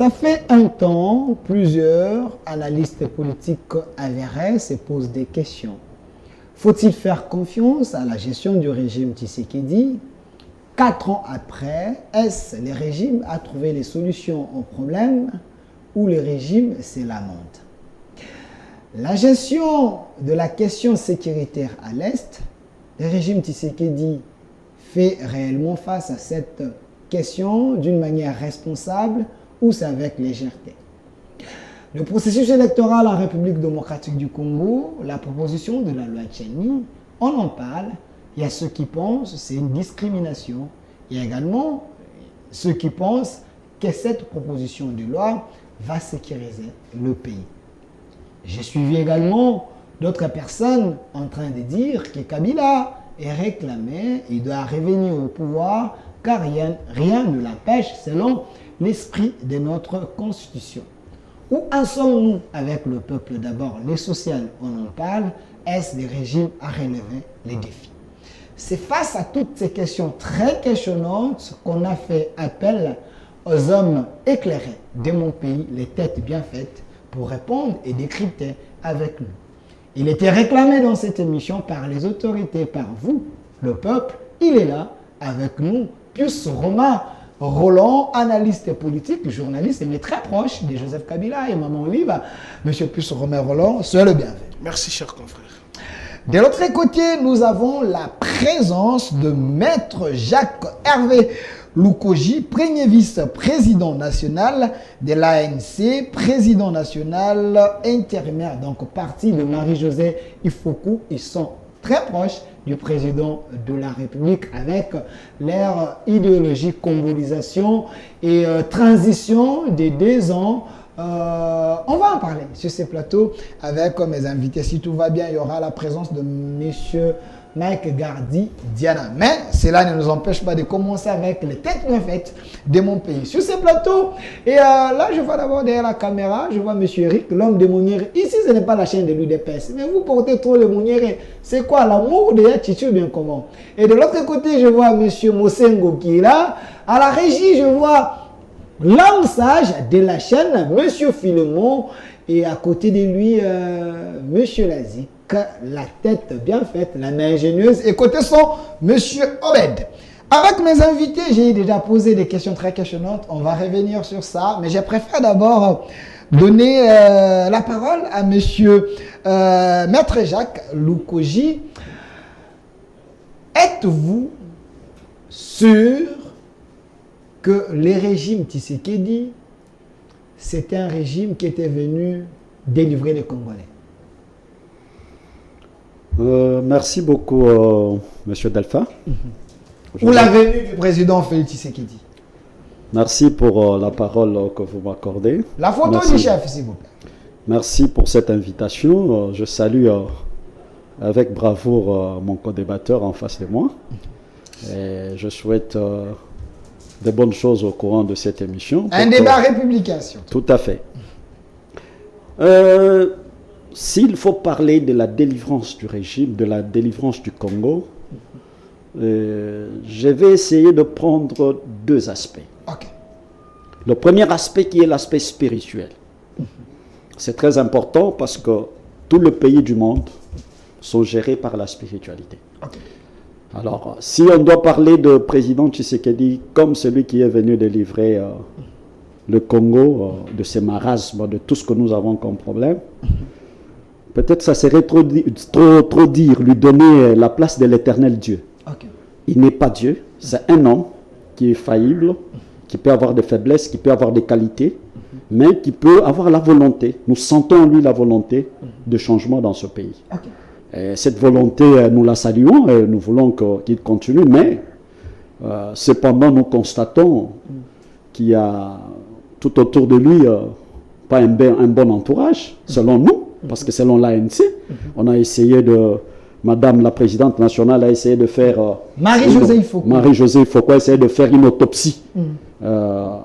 Ça fait un temps, plusieurs analystes politiques avérés se posent des questions. Faut-il faire confiance à la gestion du régime Tshisekedi? 4 ans après, est-ce le régime a trouvé les solutions aux problèmes ou le régime se lamente? La gestion de la question sécuritaire à l'Est, le régime Tshisekedi fait réellement face à cette question d'une manière responsable ou c'est avec légèreté? Le processus électoral en République démocratique du Congo, la proposition de la loi Tchani, on en parle. Il y a ceux qui pensent que c'est une discrimination. Il y a également ceux qui pensent que cette proposition de loi va sécuriser le pays. J'ai suivi également d'autres personnes en train de dire que Kabila est réclamé, il doit revenir au pouvoir car rien ne l'empêche selon l'esprit de notre constitution. Où en sommes-nous avec le peuple d'abord? Les sociales, on en parle. Est-ce le régime à relever les défis? C'est face à toutes ces questions très questionnantes qu'on a fait appel aux hommes éclairés de mon pays, les têtes bien faites, pour répondre et décrypter avec nous. Il était réclamé dans cette émission par les autorités, par vous, le peuple. Il est là avec nous. Pius Roland, analyste politique, journaliste, mais très proche de Joseph Kabila et Maman Oliva. Monsieur Pius Roland, soyez le bienvenu. Merci, cher confrère. De l'autre côté, nous avons la présence de Maître Jacques Hervé Loukoji, premier vice-président national de l'ANC, président national intérimaire, donc parti de Marie-Josée Ifoku. Ils sont très proches du président de la République avec leur idéologie congolisation et transition des 2 ans. On va en parler sur ces plateaux avec mes invités. Si tout va bien, il y aura la présence de monsieur Mike Gardi Diana. Mais cela ne nous empêche pas de commencer avec les têtes bien faites de mon pays. Sur ces plateaux, et là je vois d'abord derrière la caméra, je vois monsieur Eric, l'homme de Mouniéré. Ici ce n'est pas la chaîne de l'UDPS, mais vous portez trop le Mouniéré. C'est quoi l'amour de Yachichu bien comment? Et de l'autre côté, je vois monsieur Mosengo qui est là. À la régie, je vois l'homme sage de la chaîne, monsieur Philemon, et à côté de lui, monsieur Lazik, la tête bien faite, la main ingénieuse, et côté son, monsieur Obed. Avec mes invités, j'ai déjà posé des questions très questionnantes, on va revenir sur ça, mais je préfère d'abord donner la parole à monsieur Maître Jacques Loukoji. Êtes-vous sûr que le régime Tshisekedi, c'était un régime qui était venu délivrer les Congolais? Merci beaucoup, monsieur Delphin. Ou la venue du président Félix Tshisekedi? Merci pour la parole que vous m'accordez. La photo Merci. du chef, s'il vous plaît. Merci pour cette invitation. Je salue avec bravoure mon co-débatteur en face de moi. Et je souhaite de bonnes choses au courant de cette émission. Un débat républicain, surtout. Tout à fait. S'il faut parler de la délivrance du régime, de la délivrance du Congo, je vais essayer de prendre 2 aspects. Okay. Le premier aspect qui est l'aspect spirituel. C'est très important parce que tous les pays du monde sont gérés par la spiritualité. Okay. Alors, si on doit parler de président Tshisekedi comme celui qui est venu délivrer le Congo de ces marasmes, de tout ce que nous avons comme problème, peut-être ça serait trop dire, lui donner la place de l'éternel Dieu. Okay. Il n'est pas Dieu, c'est un homme qui est faillible, qui peut avoir des faiblesses, qui peut avoir des qualités, mais qui peut avoir la volonté. Nous sentons en lui la volonté de changement dans ce pays. Okay. Et cette volonté, nous la saluons et nous voulons qu'il continue, mais cependant nous constatons qu'il y a tout autour de lui pas un bon entourage, selon nous, parce que selon l'ANC, on a essayé de... Madame la présidente nationale a essayé de faire... Marie-Josée Ifoku. Marie-Josée Ifoku a essayé de faire une autopsie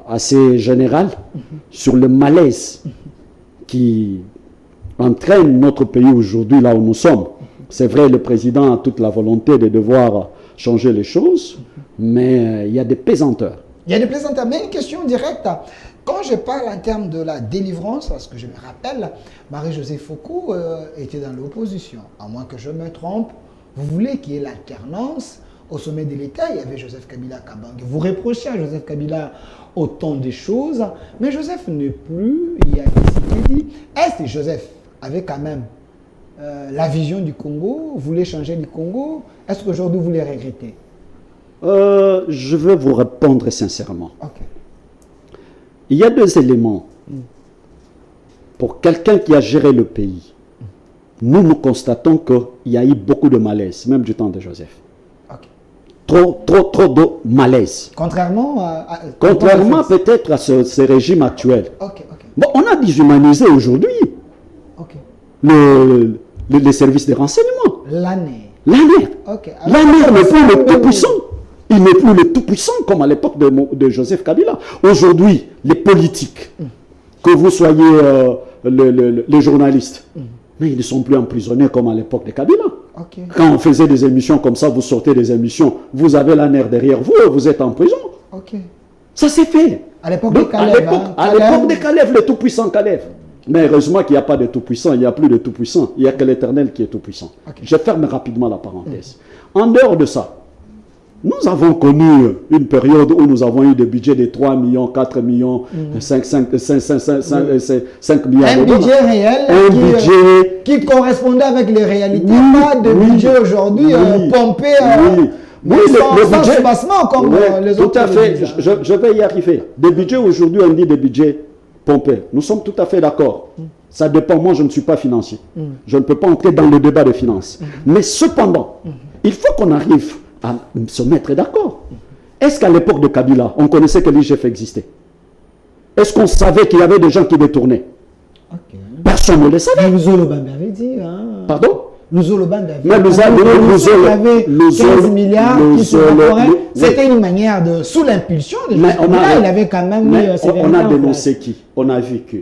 assez générale sur le malaise qui entraîne notre pays aujourd'hui là où nous sommes. C'est vrai, le président a toute la volonté de devoir changer les choses, mais il y a des pesanteurs. Il y a des plaisantins, mais une question directe. Quand je parle en termes de la délivrance, parce que je me rappelle, Marie-Josée Foucault était dans l'opposition. À moins que je me trompe, vous voulez qu'il y ait l'alternance. Au sommet de l'État, il y avait Joseph Kabila Kabange. Vous reprochez à Joseph Kabila autant de choses, mais Joseph n'est plus, il y a Tshisekedi. Est-ce que Joseph avait quand même la vision du Congo, voulait changer du Congo? Est-ce qu'aujourd'hui vous les regrettez? Je vais vous répondre sincèrement. Ok. Il y a deux éléments. Pour quelqu'un qui a géré le pays, nous constatons qu'il y a eu beaucoup de malaise, même du temps de Joseph. Ok. Trop de malaise. Contrairement à peut-être à ce régime actuel. Ok, ok. Bon, on a déshumanisé aujourd'hui Ok. les services de renseignement. L'année. L'ANER. Ok. L'ANER n'est plus le tout-puissant. Il n'est plus le tout-puissant comme à l'époque de Joseph Kabila. Aujourd'hui, les politiques, que vous soyez les journalistes, mais ils ne sont plus emprisonnés comme à l'époque de Kabila. Ok. Quand on faisait des émissions comme ça, vous sortez des émissions, vous avez l'ANER derrière vous, vous êtes en prison. Ok. Ça s'est fait. À l'époque de Kalev. À l'époque de Kalev, le tout-puissant Kalev. Mais heureusement qu'il n'y a pas de tout-puissant, il n'y a plus de tout-puissant, il n'y a que l'Éternel qui est tout-puissant. Okay. Je ferme rapidement la parenthèse. En dehors de ça, nous avons connu une période où nous avons eu des budgets de 3 millions, 4 millions, 5 milliards un de dollars. Budget réel qui correspondait avec les réalités, pas de budget aujourd'hui pompé sans soubassement comme les autres. Tout à fait, je vais y arriver. Des budgets aujourd'hui, on dit des budgets pompés. Nous sommes tout à fait d'accord. Ça dépend, moi je ne suis pas financier. Je ne peux pas entrer dans le débat de finances. Mais cependant, il faut qu'on arrive à se mettre d'accord. Est-ce qu'à l'époque de Kabila, on connaissait que l'IGF existait? Est-ce qu'on savait qu'il y avait des gens qui détournaient? Personne ne le savait. Nous Olobambe avait dit. Pardon? Nous Olobambe avait dit. Mais nous avait 15 milliards qui se rapportaient. C'était une manière de, sous l'impulsion de Kabila, il avait quand même mis on a dénoncé qui? On a vu que.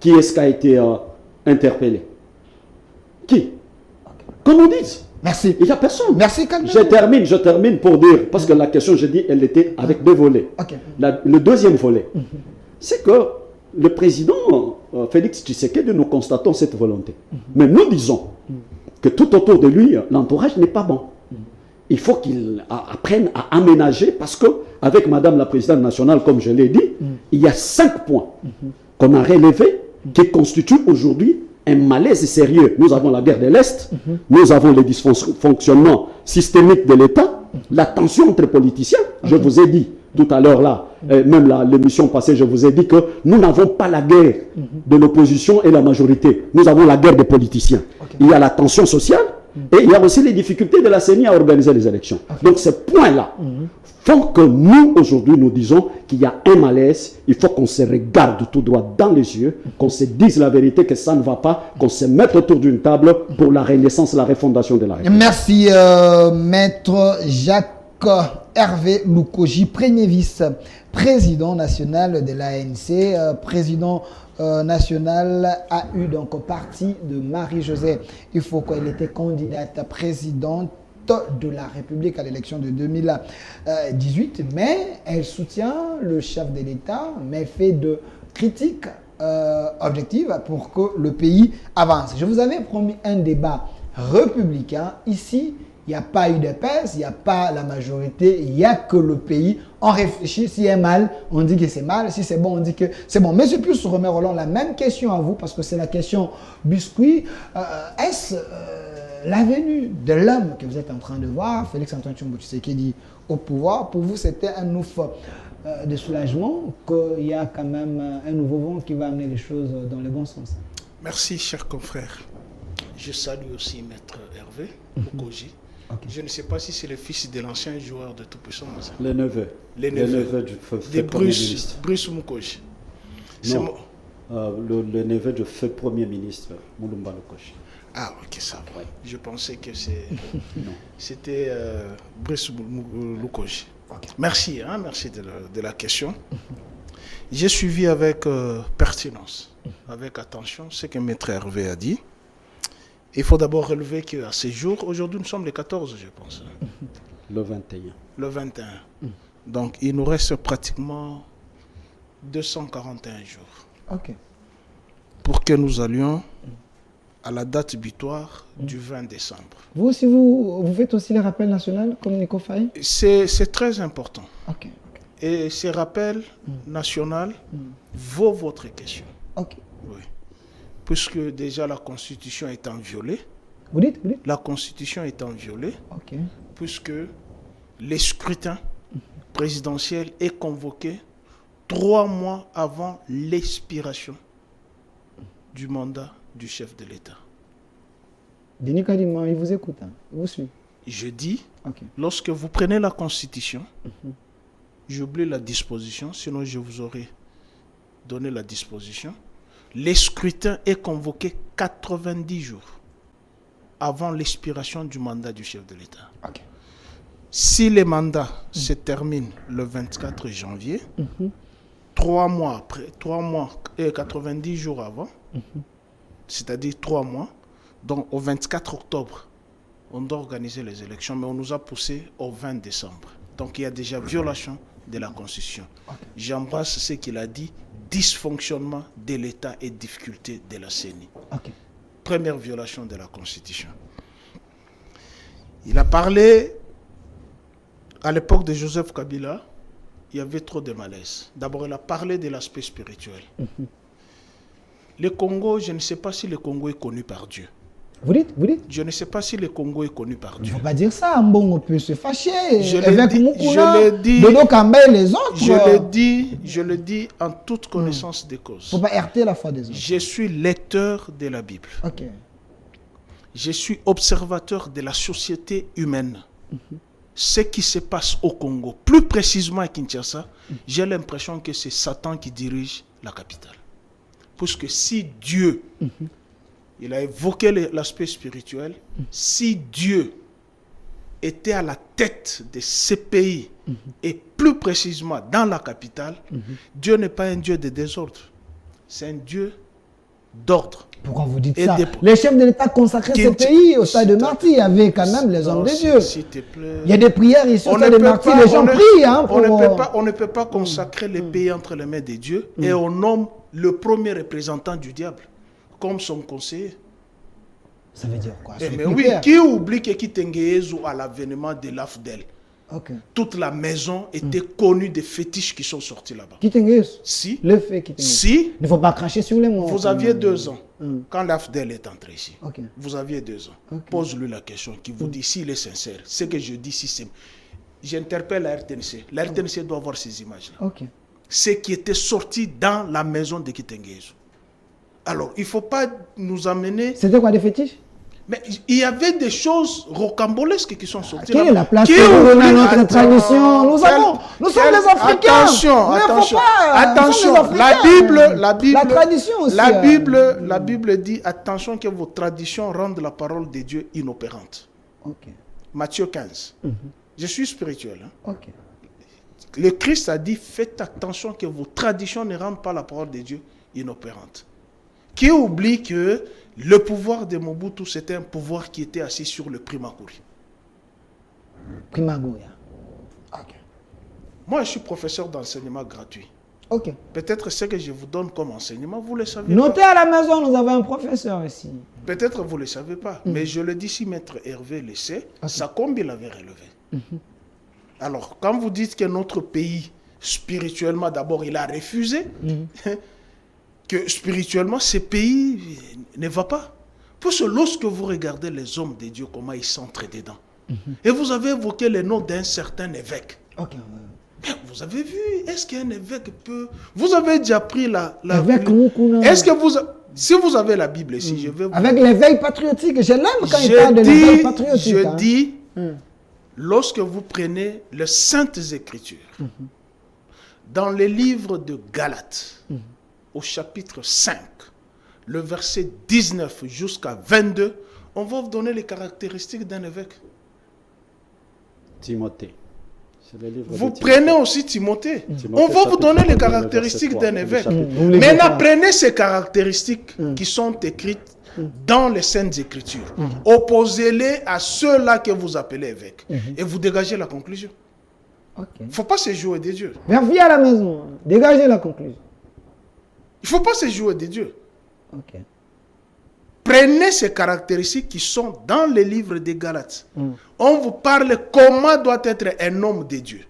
Qui est-ce qui a été interpellé? Qui? Qu'on nous dise. Merci. Il n'y a personne. Merci, Kalman. Je termine pour dire, parce que la question, je dis, elle était avec deux volets. Le deuxième volet, c'est que le président Félix Tshisekedi, nous constatons cette volonté. Mais nous disons que tout autour de lui, l'entourage n'est pas bon. Il faut qu'il apprenne à aménager, parce que avec Madame la Présidente nationale, comme je l'ai dit, il y a 5 points qu'on a relevés qui constituent aujourd'hui un malaise sérieux. Nous avons la guerre de l'Est, nous avons les dysfonctionnements systémiques de l'État, la tension entre politiciens. Je vous ai dit tout à l'heure là, même l'émission passée, je vous ai dit que nous n'avons pas la guerre de l'opposition et la majorité. Nous avons la guerre des politiciens. Il y a la tension sociale et il y a aussi les difficultés de la CENI à organiser les élections. Donc ces points-là font que nous, aujourd'hui, nous disons qu'il y a un malaise. Il faut qu'on se regarde tout droit dans les yeux, qu'on se dise la vérité, que ça ne va pas, qu'on se mette autour d'une table pour la renaissance, la refondation de la République. Merci, Maître Jacques Hervé Lukoji, premier vice-président national de l'ANC, président national a eu donc parti de Marie-Josée. Il faut qu'elle était candidate présidente de la République à l'élection de 2018, mais elle soutient le chef de l'État, mais fait de critiques objectives pour que le pays avance. Je vous avais promis un débat républicain. Ici, il n'y a pas eu d'épaisse, il n'y a pas la majorité, il n'y a que le pays. On réfléchit, s'il y a mal, on dit que c'est mal, si c'est bon, on dit que c'est bon. Mais je peux se remettre Roland la même question à vous, parce que c'est la question biscuit. Est-ce la venue de l'homme que vous êtes en train de voir, Félix-Antoine Tshombo Tshisekedi au pouvoir, pour vous c'était un ouf de soulagement, qu'il y a quand même un nouveau vent qui va amener les choses dans le bon sens? Merci, cher confrère. Je salue aussi Maître Hervé Lukoji. Je ne sais pas si c'est le fils de l'ancien joueur de Tout-Puissant. Le neveu. Le neveu de Bruce Mukoji. Non, le neveu du feu Premier ministre, Mulumba Lukoji. Ah, ok, ça va. Ouais. Je pensais que c'était Bruce Lukoji. Merci, hein, merci de la question. J'ai suivi avec pertinence, avec attention, ce que Maître Hervé a dit. Il faut d'abord relever qu'à ces jours, aujourd'hui nous sommes le 14, je pense. Le 21. Le 21. Donc, il nous reste pratiquement 241 jours Ok. pour que nous allions à la date butoir du 20 décembre. Vous aussi, vous faites aussi les rappels nationaux comme Nico Faye? C'est très important. Ok. Et ces rappels nationaux vaut votre question. Ok. Oui. Puisque déjà la Constitution étant violée, Vous dites? la Constitution étant violée, Ok. puisque les scrutins présidentiels est convoqué 3 mois avant l'expiration du mandat du chef de l'État. Denis Kadima, il vous écoute, hein. Il vous suit. Je dis, Ok. lorsque vous prenez la Constitution, j'oublie la disposition, sinon je vous aurais donné la disposition. Les scrutins est convoqué 90 jours avant l'expiration du mandat du chef de l'État. Ok. Si les mandats se terminent le 24 janvier, 3 mois après, 3 mois et 90 jours avant, c'est-à-dire 3 mois, donc au 24 octobre, on doit organiser les élections, mais on nous a poussé au 20 décembre. Donc il y a déjà violation de la Constitution. J'embrasse ce qu'il a dit, dysfonctionnement de l'État et difficulté de la CENI. Ok. Première violation de la Constitution. Il a parlé, à l'époque de Joseph Kabila, il y avait trop de malaise. D'abord, il a parlé de l'aspect spirituel. Le Congo, je ne sais pas si le Congo est connu par Dieu. Vous dites? Je ne sais pas si le Congo est connu par Il ne Dieu. faut pas dire ça, Mbongo peut se fâcher. Je Avec l'ai Moukouna, dit, Dodo Kamba et les autres. je le dis en toute connaissance des Il ne causes. faut pas heurter la foi des autres. Je suis lecteur de la Bible. Ok. Je suis observateur de la société humaine. Ce qui se passe au Congo, plus précisément à Kinshasa, j'ai l'impression que c'est Satan qui dirige la capitale. Puisque si Dieu, il a évoqué l'aspect spirituel, si Dieu était à la tête de ces pays, et plus précisément dans la capitale, Dieu n'est pas un Dieu de désordre, c'est un Dieu d'ordre. Pourquoi vous dites Et ça? des- Les chefs de l'État consacraient ces pays au stade de Martyr. Il y avait quand même les hommes de Dieu. S'il te plaît. Il y a des prières ici au On ne stade de peut Martyr. pas- Les gens on ne- prient. Hein, pour... on ne peut pas consacrer les pays entre les mains de Dieu et on nomme le premier représentant du diable comme son conseiller. Ça veut dire quoi? Eh, C'est mais plus oui, clair. qui oublie que Kitengeyezu à l'avènement de l'AFDEL, Ok. toute la maison était connue des fétiches qui sont sortis là-bas. Kitengeyus. Si, Le fait Kitengeyus. si Il ne faut pas cracher sur les mots. vous aviez 2 ans quand l'AFDEL est entré ici. Ok. Vous aviez 2 ans. Ok. Pose-lui la question qui vous dit s'il est sincère. Ce que je dis, si c'est... J'interpelle la RTNC. La RTNC doit voir ces images-là. Ok. Ce qui était sorti dans la maison de Kitengeyezu. Alors, il ne faut pas nous amener... C'était quoi des fétiches? Mais il y avait des choses rocambolesques qui sont sorties. Quelle là. est la place Qui que vous donnez à oublie- notre Attends, tradition? Nous sommes les Africains. Attention, Mais faut attention, pas, nous sommes attention. les La Africains. Bible, La tradition aussi. la Bible dit attention que vos traditions rendent la parole de Dieu inopérante. Ok. Matthieu 15. Je suis spirituel. Hein. Ok. Le Christ a dit faites attention que vos traditions ne rendent pas la parole de Dieu inopérante. Qui oublie que le pouvoir de Mobutu, c'était un pouvoir qui était assis sur le Primakuri. Primagoya. Ok. Moi, je suis professeur d'enseignement gratuit. Ok. Peut-être ce que je vous donne comme enseignement, vous ne le savez Notez pas. à la maison, nous avons un professeur ici. Peut-être vous ne le savez pas. Mais je le dis, si Maître Hervé le sait, ça combien il avait relevé. Alors, quand vous dites que notre pays, spirituellement, d'abord, il a refusé, que spirituellement, ce pays ne va pas. Parce que lorsque vous regardez les hommes de Dieu, comment ils s'entrent dedans, et vous avez évoqué le nom d'un certain évêque. Ok. Mais vous avez vu, est-ce qu'un évêque peut... Vous avez déjà pris la... Avec Moukouna. Est-ce que vous... Si vous avez la Bible ici, je vais vous... Avec l'éveil patriotique. Je l'aime quand il parle de l'éveil patriotique. Je hein. dis, lorsque vous prenez les Saintes Écritures, dans les livres de Galates, au chapitre 5, le verset 19 jusqu'à 22, on va vous donner les caractéristiques d'un évêque. Timothée. C'est le livre Vous de Timothée. prenez aussi Timothée. Timothée, On va vous chapitre donner les 1, caractéristiques verset d'un 3, évêque. chapitre Vous les Maintenant, avez. prenez ces caractéristiques qui sont écrites dans les Saintes Écritures. Opposez-les à ceux-là que vous appelez évêques. Et vous dégagez la conclusion. Ok. Il ne faut pas se jouer des dieux. Vérifiez à la maison. Dégagez la conclusion. Il ne faut pas se jouer des dieux. Ok. Prenez ces caractéristiques qui sont dans les livres des Galates. On vous parle comment doit être un homme de Dieu.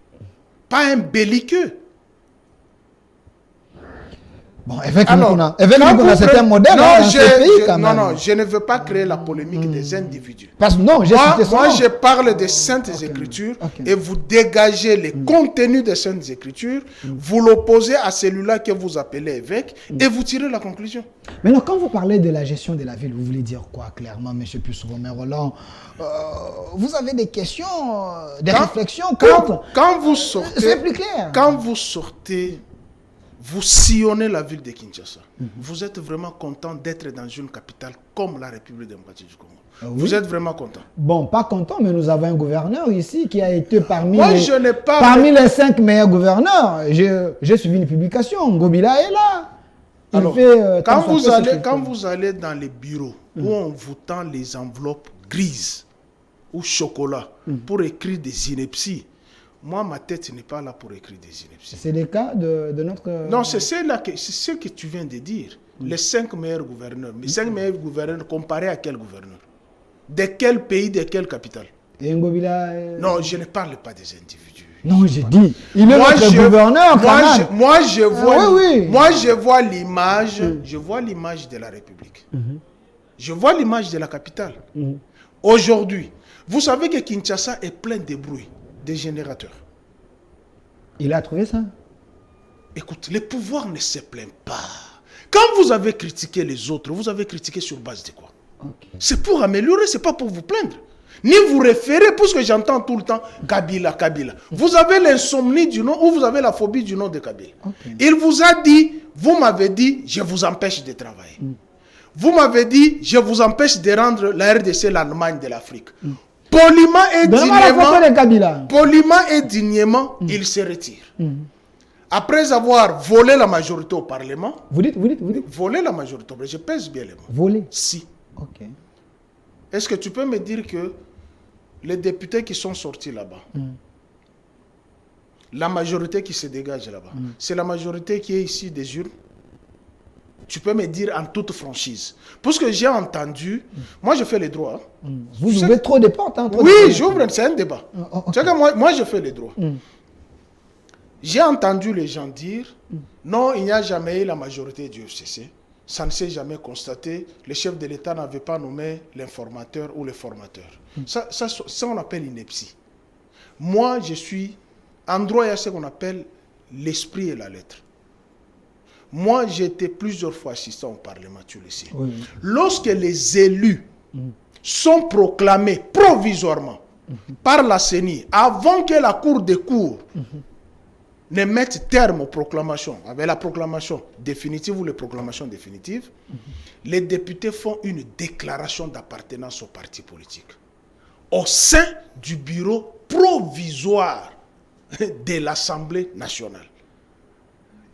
Pas un belliqueux. Bon, c'est un modèle dans ce pays quand même. Non, je ne veux pas créer la polémique des individus. Parce que non, moi, je parle des Saintes Écritures et vous dégagez les contenus des Saintes Écritures, vous l'opposez à celui-là que vous appelez évêque et vous tirez la conclusion. Maintenant, quand vous parlez de la gestion de la ville, vous voulez dire quoi clairement, M. Romain-Roland? Vous avez des questions, des réflexions quand vous sortez, c'est plus clair. Quand vous sortez, vous sillonnez la ville de Kinshasa. Vous êtes vraiment content d'être dans une capitale comme la République démocratique du Congo. Oui. Vous êtes vraiment content. Bon, pas content, mais nous avons un gouverneur ici qui a été parmi les 5 meilleurs gouverneurs. J'ai suivi une publication. Ngobila est là. Alors, quand vous allez dans les bureaux où on vous tend les enveloppes grises ou chocolat pour écrire des inepties, moi, ma tête n'est pas là pour écrire des inepties. C'est le cas de notre... Non, c'est ce que tu viens de dire. Les 5 meilleurs gouverneurs. Mais 5 meilleurs gouverneurs comparés à quel gouverneur? De quel pays, de quelle capitale? Et Ngobila... Non, je ne parle pas des individus. Non, j'ai dit. Il est notre gouverneur, moi, je vois l'image. Je vois l'image de la République. Je vois l'image de la capitale. Aujourd'hui, vous savez que Kinshasa est plein de bruit. Des générateurs. Il a trouvé ça? Écoute, le pouvoir ne se plaint pas. Quand vous avez critiqué les autres, vous avez critiqué sur base de quoi? C'est pour améliorer, c'est pas pour vous plaindre. Ni vous référer, puisque j'entends tout le temps Kabila, Kabila. Vous avez l'insomnie du nom ou vous avez la phobie du nom de Kabila. Il vous a dit, vous m'avez dit, je vous empêche de travailler. Vous m'avez dit, je vous empêche de rendre la RDC l'Allemagne de l'Afrique. Poliment et dignement, il se retire. Après avoir volé la majorité au Parlement. Vous dites Voler la majorité, je pèse bien les mots. Voler? Si. Ok. Est-ce que tu peux me dire que les députés qui sont sortis là-bas, la majorité qui se dégage là-bas, c'est la majorité qui est ici des urnes? Tu peux me dire en toute franchise. Parce que j'ai entendu, moi je fais les droits. Vous ouvrez trop de portes. Oui, j'ouvre, c'est un débat. Tu sais que moi je fais les droits. J'ai entendu les gens dire, non, il n'y a jamais eu la majorité du FCC. Ça ne s'est jamais constaté. Le chef de l'État n'avait pas nommé l'informateur ou le formateur. Ça, on appelle ineptie. Moi, je suis... En droit, il y a ce qu'on appelle l'esprit et la lettre. Moi, j'ai été plusieurs fois assistant au Parlement, tu le sais. Oui. Lorsque les élus sont proclamés provisoirement par la CENI, avant que la Cour des cours ne mette terme aux proclamations, avec la proclamation définitive ou les proclamations définitives, les députés font une déclaration d'appartenance au parti politique au sein du bureau provisoire de l'Assemblée nationale.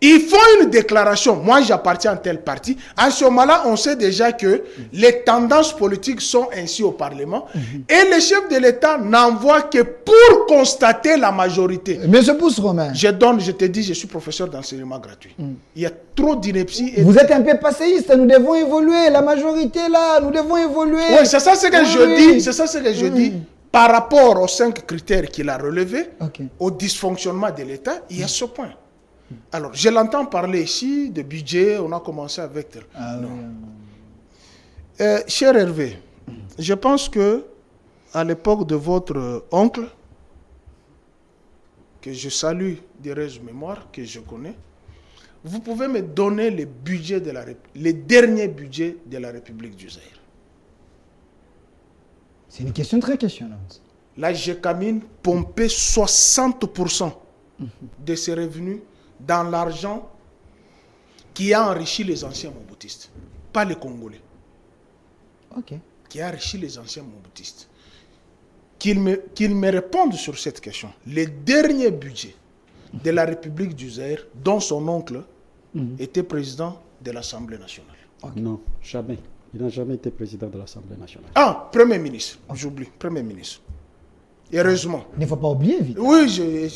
Ils font une déclaration, moi j'appartiens à tel parti. À ce moment-là, on sait déjà que les tendances politiques sont ainsi au Parlement. Et le chef de l'État n'envoie que pour constater la majorité. Monsieur Pousse-Romain. Je te dis, je suis professeur d'enseignement gratuit. Il y a trop d'ineptie. Vous êtes un peu passéiste, nous devons évoluer. La majorité là, nous devons évoluer. Oui, c'est ça ce que je dis. C'est ça ce que je dis. Par rapport aux 5 critères qu'il a relevés, au dysfonctionnement de l'État, il y a ce point. Alors, je l'entends parler ici de budget, on a commencé avec... cher Hervé, je pense que à l'époque de votre oncle, que je salue, dirais-je mémoire, que je connais, vous pouvez me donner les derniers budgets de la République du Zaïre. C'est une question très questionnante. La GECAMINE pompait 60% de ses revenus dans l'argent qui a enrichi les anciens mobutistes, pas les Congolais. Qui a enrichi les anciens mobutistes. Qu'ils me répondent sur cette question. Les derniers budgets de la République du Zaïre, dont son oncle était président de l'Assemblée nationale. Non, jamais. Il n'a jamais été président de l'Assemblée nationale. Ah, Premier ministre. J'oublie, Premier ministre. heureusement. Il ne faut pas oublier, vite. Oui,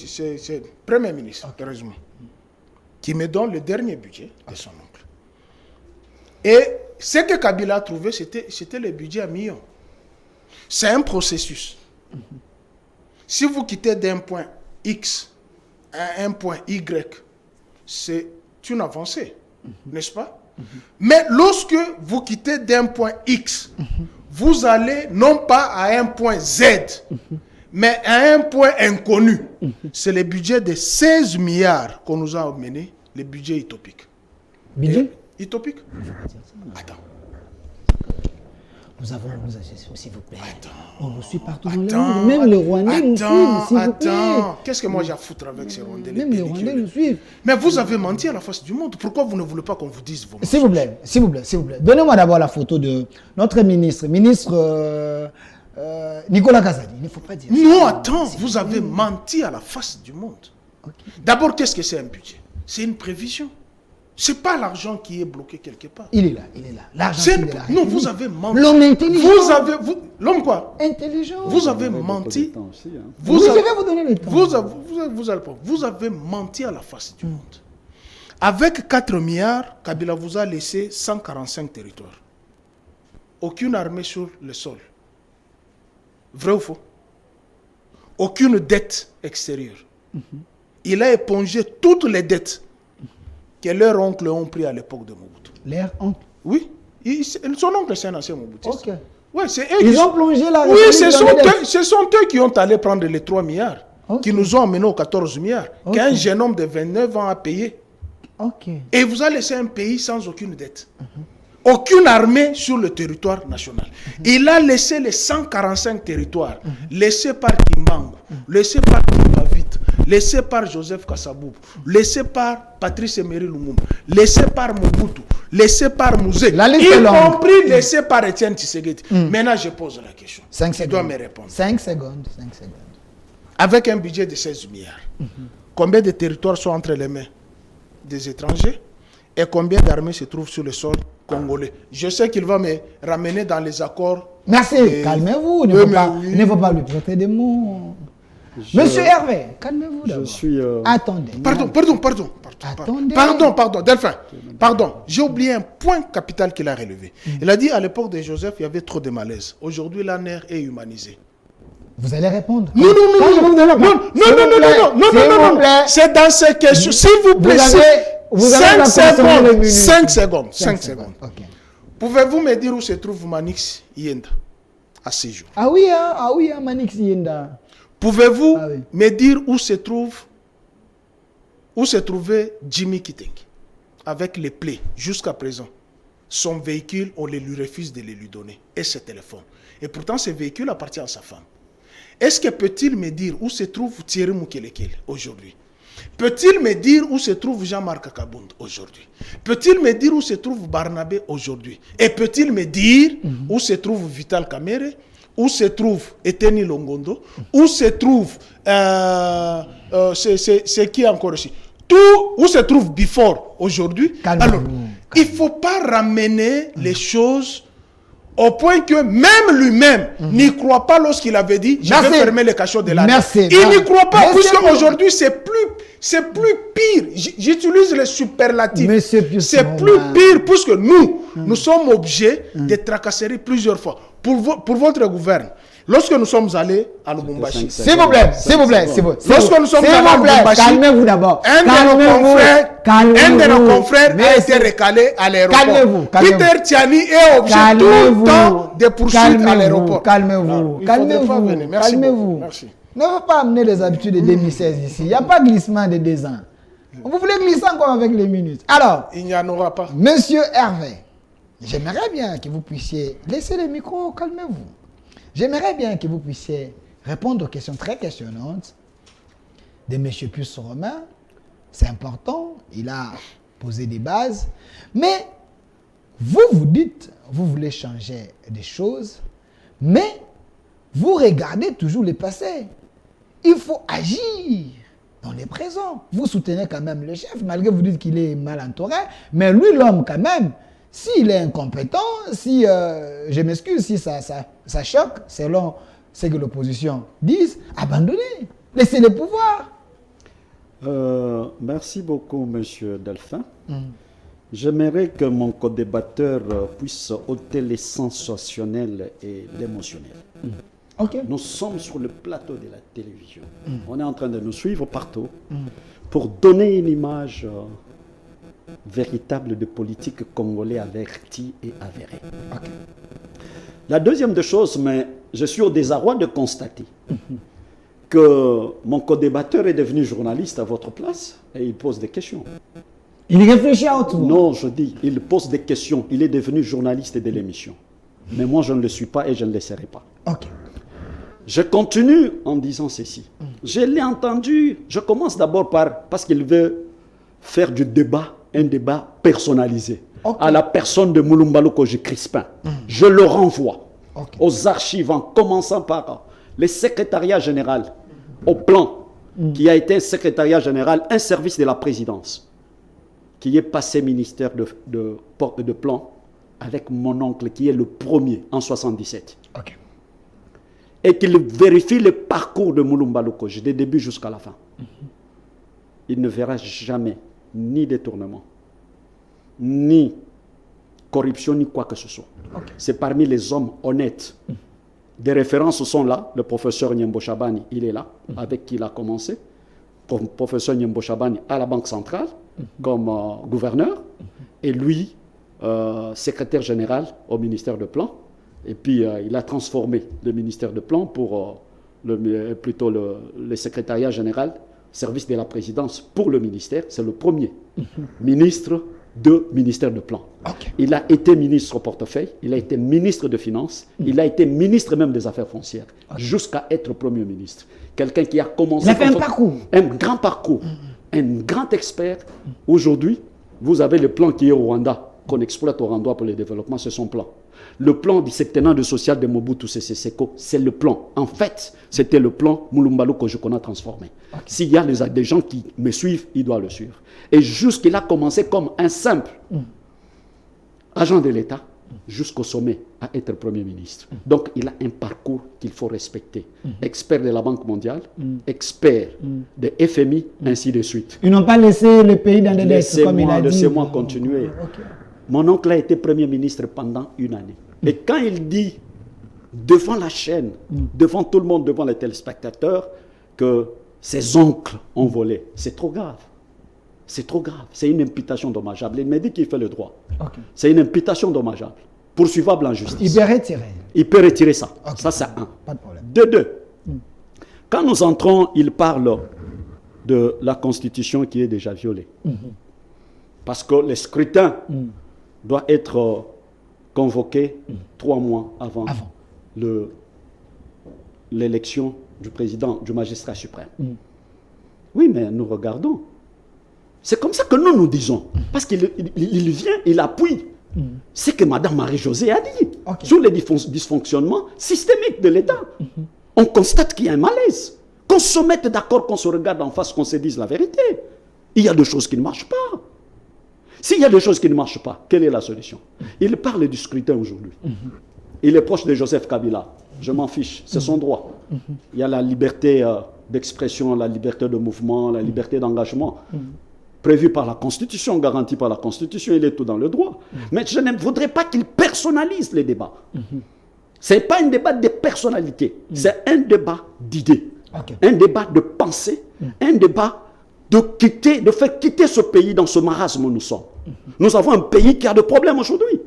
c'est le Premier ministre, heureusement, qui me donne le dernier budget de son oncle. Et ce que Kabila a trouvé, c'était le budget à millions. C'est un processus. Si vous quittez d'un point X à un point Y, c'est une avancée, n'est-ce pas? Mais lorsque vous quittez d'un point X, vous allez non pas à un point Z, mais à un point inconnu. C'est le budget de 16 milliards qu'on nous a amené, le budget utopique. Budget Utopique? Attends. Nous avons, s'il vous plaît. On nous suit partout Attends, dans le monde. Même les Rwandais nous suivent, s'il vous plaît. Qu'est-ce que moi j'ai à foutre avec ces Rwandais? Même les Rwandais nous suivent. Mais vous avez menti à la face du monde. Pourquoi vous ne voulez pas qu'on vous dise vos S'il vous plaît, s'il vous plaît, s'il vous plaît. Donnez-moi d'abord la photo de notre ministre, Nicolas Kazadi. Il ne faut pas dire ça. Non, attends, vous avez menti à la face du monde. Okay. D'abord, qu'est-ce que c'est un budget? C'est une prévision. Ce n'est pas l'argent qui est bloqué quelque part. Il est là, il est là. L'argent, il est là. Non, vous avez menti. L'homme intelligent. L'homme quoi? Intelligent. Vous avez menti. Oui, je vais vous donner le temps. Vous avez menti à la face du monde. Avec 4 milliards, Kabila vous a laissé 145 territoires. Aucune armée sur le sol. Vrai ou faux? Aucune dette extérieure. Il a épongé toutes les dettes que leurs oncles ont pris à l'époque de Mobutu. Leur oncle? Oui. Son oncle, c'est un ancien Mobutiste. Ok. Ouais, ils ont plongé la Oui, ce sont eux qui ont allé prendre les 3 milliards, qui nous ont amenés aux 14 milliards, qu'un jeune homme de 29 ans a payé. Et vous avez laissé un pays sans aucune dette. Aucune armée sur le territoire national. Il a laissé les 145 territoires, laissés par Kimbangu, laissés par Kimbavit, laissés par Joseph Kasaboub, laissés par Patrice Emery Lumumba, laissés par Mobutu, laissés par Mouzé, y compris laissés par Etienne Tshisekedi. Maintenant, je pose la question. Tu dois me répondre. 5 secondes. Avec un budget de 16 milliards, combien de territoires sont entre les mains des étrangers et combien d'armées se trouvent sur le sol congolais? Je sais qu'il va me ramener dans les accords. Merci, calmez-vous, il ne faut pas lui prêter des mots. Monsieur Hervé, calmez-vous d'abord. Attendez. Pardon, Delphin. Pardon, j'ai oublié un point capital qu'il a relevé. Il a dit à l'époque de Joseph, il y avait trop de malaise. Aujourd'hui, la nerf est humanisée. Vous allez répondre. Non. C'est dans ces questions. S'il vous plaît, 5 secondes. Okay. Pouvez-vous me dire où se trouve Manix Yenda à ce jour? Ah oui, Manix Yenda. Pouvez-vous me dire où se trouvait Jimmy Kiteng avec les plaies jusqu'à présent? Son véhicule, on lui refuse de le lui donner et ses téléphones. Et pourtant, ce véhicule appartient à sa femme. Est-ce que peut-il me dire où se trouve Thierry Moukelekele aujourd'hui? Peut-il me dire où se trouve Jean-Marc Kabund aujourd'hui? Peut-il me dire où se trouve Barnabé aujourd'hui? Et peut-il me dire où se trouve Vital Kamerhe? Où se trouve Eteni Longondo? Où se trouve... c'est qui encore ici? Tout, où se trouve Before aujourd'hui? Alors, il ne faut pas ramener les choses au point que même lui-même n'y croit pas lorsqu'il avait dit « Je vais fermer les cachots de la terre ». Il n'y croit pas, puisque aujourd'hui c'est plus pire. J'utilise les superlatifs. C'est plus pire, puisque nous sommes objets de tracasseries plusieurs fois. Pour votre gouvernement, lorsque nous sommes allés à Lubumbashi. S'il vous plaît. Lorsque nous sommes allés à Lubumbashi, calmez-vous d'abord. Un de nos confrères a été recalé à l'aéroport. Peter Tiani est obligé tout le temps de poursuivre à l'aéroport. Calmez-vous. Merci. Ne faut pas amener les habitudes de 2016 ici. Il n'y a pas de glissement de 2 ans. Vous voulez glisser encore avec les minutes. Alors, il n'y en aura pas. Monsieur Hervé, j'aimerais bien que vous puissiez laisser le micro, calmez-vous. J'aimerais bien que vous puissiez répondre aux questions très questionnantes de M. Pius Romain. C'est important, il a posé des bases. Mais vous dites, vous voulez changer des choses, mais vous regardez toujours le passé. Il faut agir dans le présent. Vous soutenez quand même le chef, malgré que vous dites qu'il est mal entouré, mais lui, l'homme, quand même, s'il est incompétent, si, je m'excuse si ça choque, selon ce que l'opposition dise, abandonnez, laissez le pouvoir. Merci beaucoup, monsieur Delphin. J'aimerais que mon co-débatteur puisse ôter les sensationnels et l'émotionnel. Ok. Nous sommes sur le plateau de la télévision. On est en train de nous suivre partout pour donner une image véritable de politique congolais averti et avéré. Ok. La deuxième des choses, mais je suis au désarroi de constater que mon co-débatteur est devenu journaliste à votre place et il pose des questions. Il réfléchit à autre. Non, je dis, il pose des questions. Il est devenu journaliste de l'émission. Mais moi, je ne le suis pas et je ne le serai pas. Ok. Je continue en disant ceci. Je l'ai entendu, je commence d'abord parce qu'il veut faire du débat, un débat personnalisé, à la personne de Mulumba Lukoji Crispin. Je le renvoie aux archives en commençant par le secrétariat général, au plan, qui a été secrétariat général, un service de la présidence, qui est passé ministère de plan avec mon oncle, qui est le premier en 77. Ok. Et qu'il vérifie le parcours de Mulumba Lukoji, du début jusqu'à la fin. Il ne verra jamais ni détournement, ni corruption, ni quoi que ce soit. C'est parmi les hommes honnêtes. Des références sont là. Le professeur Nyembo Chabani, il est là, avec qui il a commencé. Le professeur Nyembo Chabani à la Banque centrale, comme gouverneur. Et lui, secrétaire général au ministère de Plan. Et puis, il a transformé le ministère de Plan pour plutôt le secrétariat général, service de la présidence pour le ministère. C'est le premier ministre de ministère de Plan. Il a été ministre au portefeuille, il a été ministre de Finances, il a été ministre même des Affaires foncières, jusqu'à être Premier ministre. Quelqu'un qui a commencé... Il a fait un parcours. Un grand parcours, un grand expert. Aujourd'hui, vous avez le plan qui est au Rwanda, qu'on exploite au Rwanda pour le développement, c'est son plan. Le plan du septennat de social de Mobutu Sese Seko, c'est le plan. En fait, c'était le plan Mulumba Lukoji qu'on a transformé. S'il y a des gens qui me suivent, ils doivent le suivre. Et jusqu'il a commencé comme un simple agent de l'État, jusqu'au sommet, à être Premier ministre. Donc, il a un parcours qu'il faut respecter. Expert de la Banque mondiale, expert de FMI, ainsi de suite. Ils n'ont pas laissé le pays dans des dettes, comme il a dit. Laissez-moi continuer. Mon oncle a été Premier ministre pendant une année. Et quand il dit, devant la chaîne, devant tout le monde, devant les téléspectateurs, que ses oncles ont volé, c'est trop grave. C'est trop grave. C'est une imputation dommageable. Il m'a dit qu'il fait le droit. C'est une imputation dommageable, poursuivable en justice. Il peut retirer. Il peut retirer ça. Ça, c'est un. Pas de problème. De deux, quand nous entrons, il parle de la Constitution qui est déjà violée. Parce que le scrutin doit être convoqué 3 mois avant. L'élection du président, du magistrat suprême. Oui, mais nous regardons. C'est comme ça que nous disons. Parce qu'il vient, il appuie ce que Mme Marie-Josée a dit sur les dysfonctionnements systémiques de l'État. On constate qu'il y a un malaise. Qu'on se mette d'accord, qu'on se regarde en face, qu'on se dise la vérité. Il y a des choses qui ne marchent pas. S'il y a des choses qui ne marchent pas, quelle est la solution? Il parle du scrutin aujourd'hui. Il est proche de Joseph Kabila. Je m'en fiche, c'est son droit. Il y a la liberté d'expression, la liberté de mouvement, la liberté d'engagement, prévue par la Constitution, garantie par la Constitution, il est tout dans le droit. Mais je ne voudrais pas qu'il personnalise les débats. Ce n'est pas un débat de personnalité, c'est un débat d'idées, un débat de pensée, un débat de faire quitter ce pays dans ce marasme où nous sommes. Nous avons un pays qui a des problèmes aujourd'hui.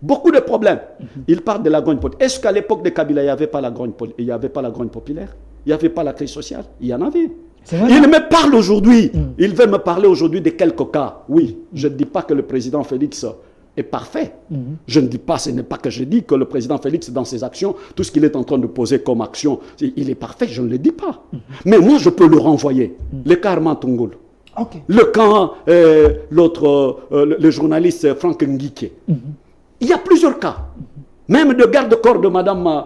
Beaucoup de problèmes. Il parle de la grogne populaire. Est-ce qu'à l'époque de Kabila, il n'y avait pas la grogne populaire? Il n'y avait pas la crise sociale? Il y en avait. Il me parle aujourd'hui. Il veut me parler aujourd'hui de quelques cas. Oui, je ne dis pas que le président Félix est parfait. Je ne dis pas, ce n'est pas que je dis que le président Félix, dans ses actions, tout ce qu'il est en train de poser comme action, il est parfait, je ne le dis pas. Mais moi, je peux le renvoyer. Le cas Armand Tungoul. Le camp, le journaliste Franck Ngike. Il y a plusieurs cas. Même de garde-corps de Mme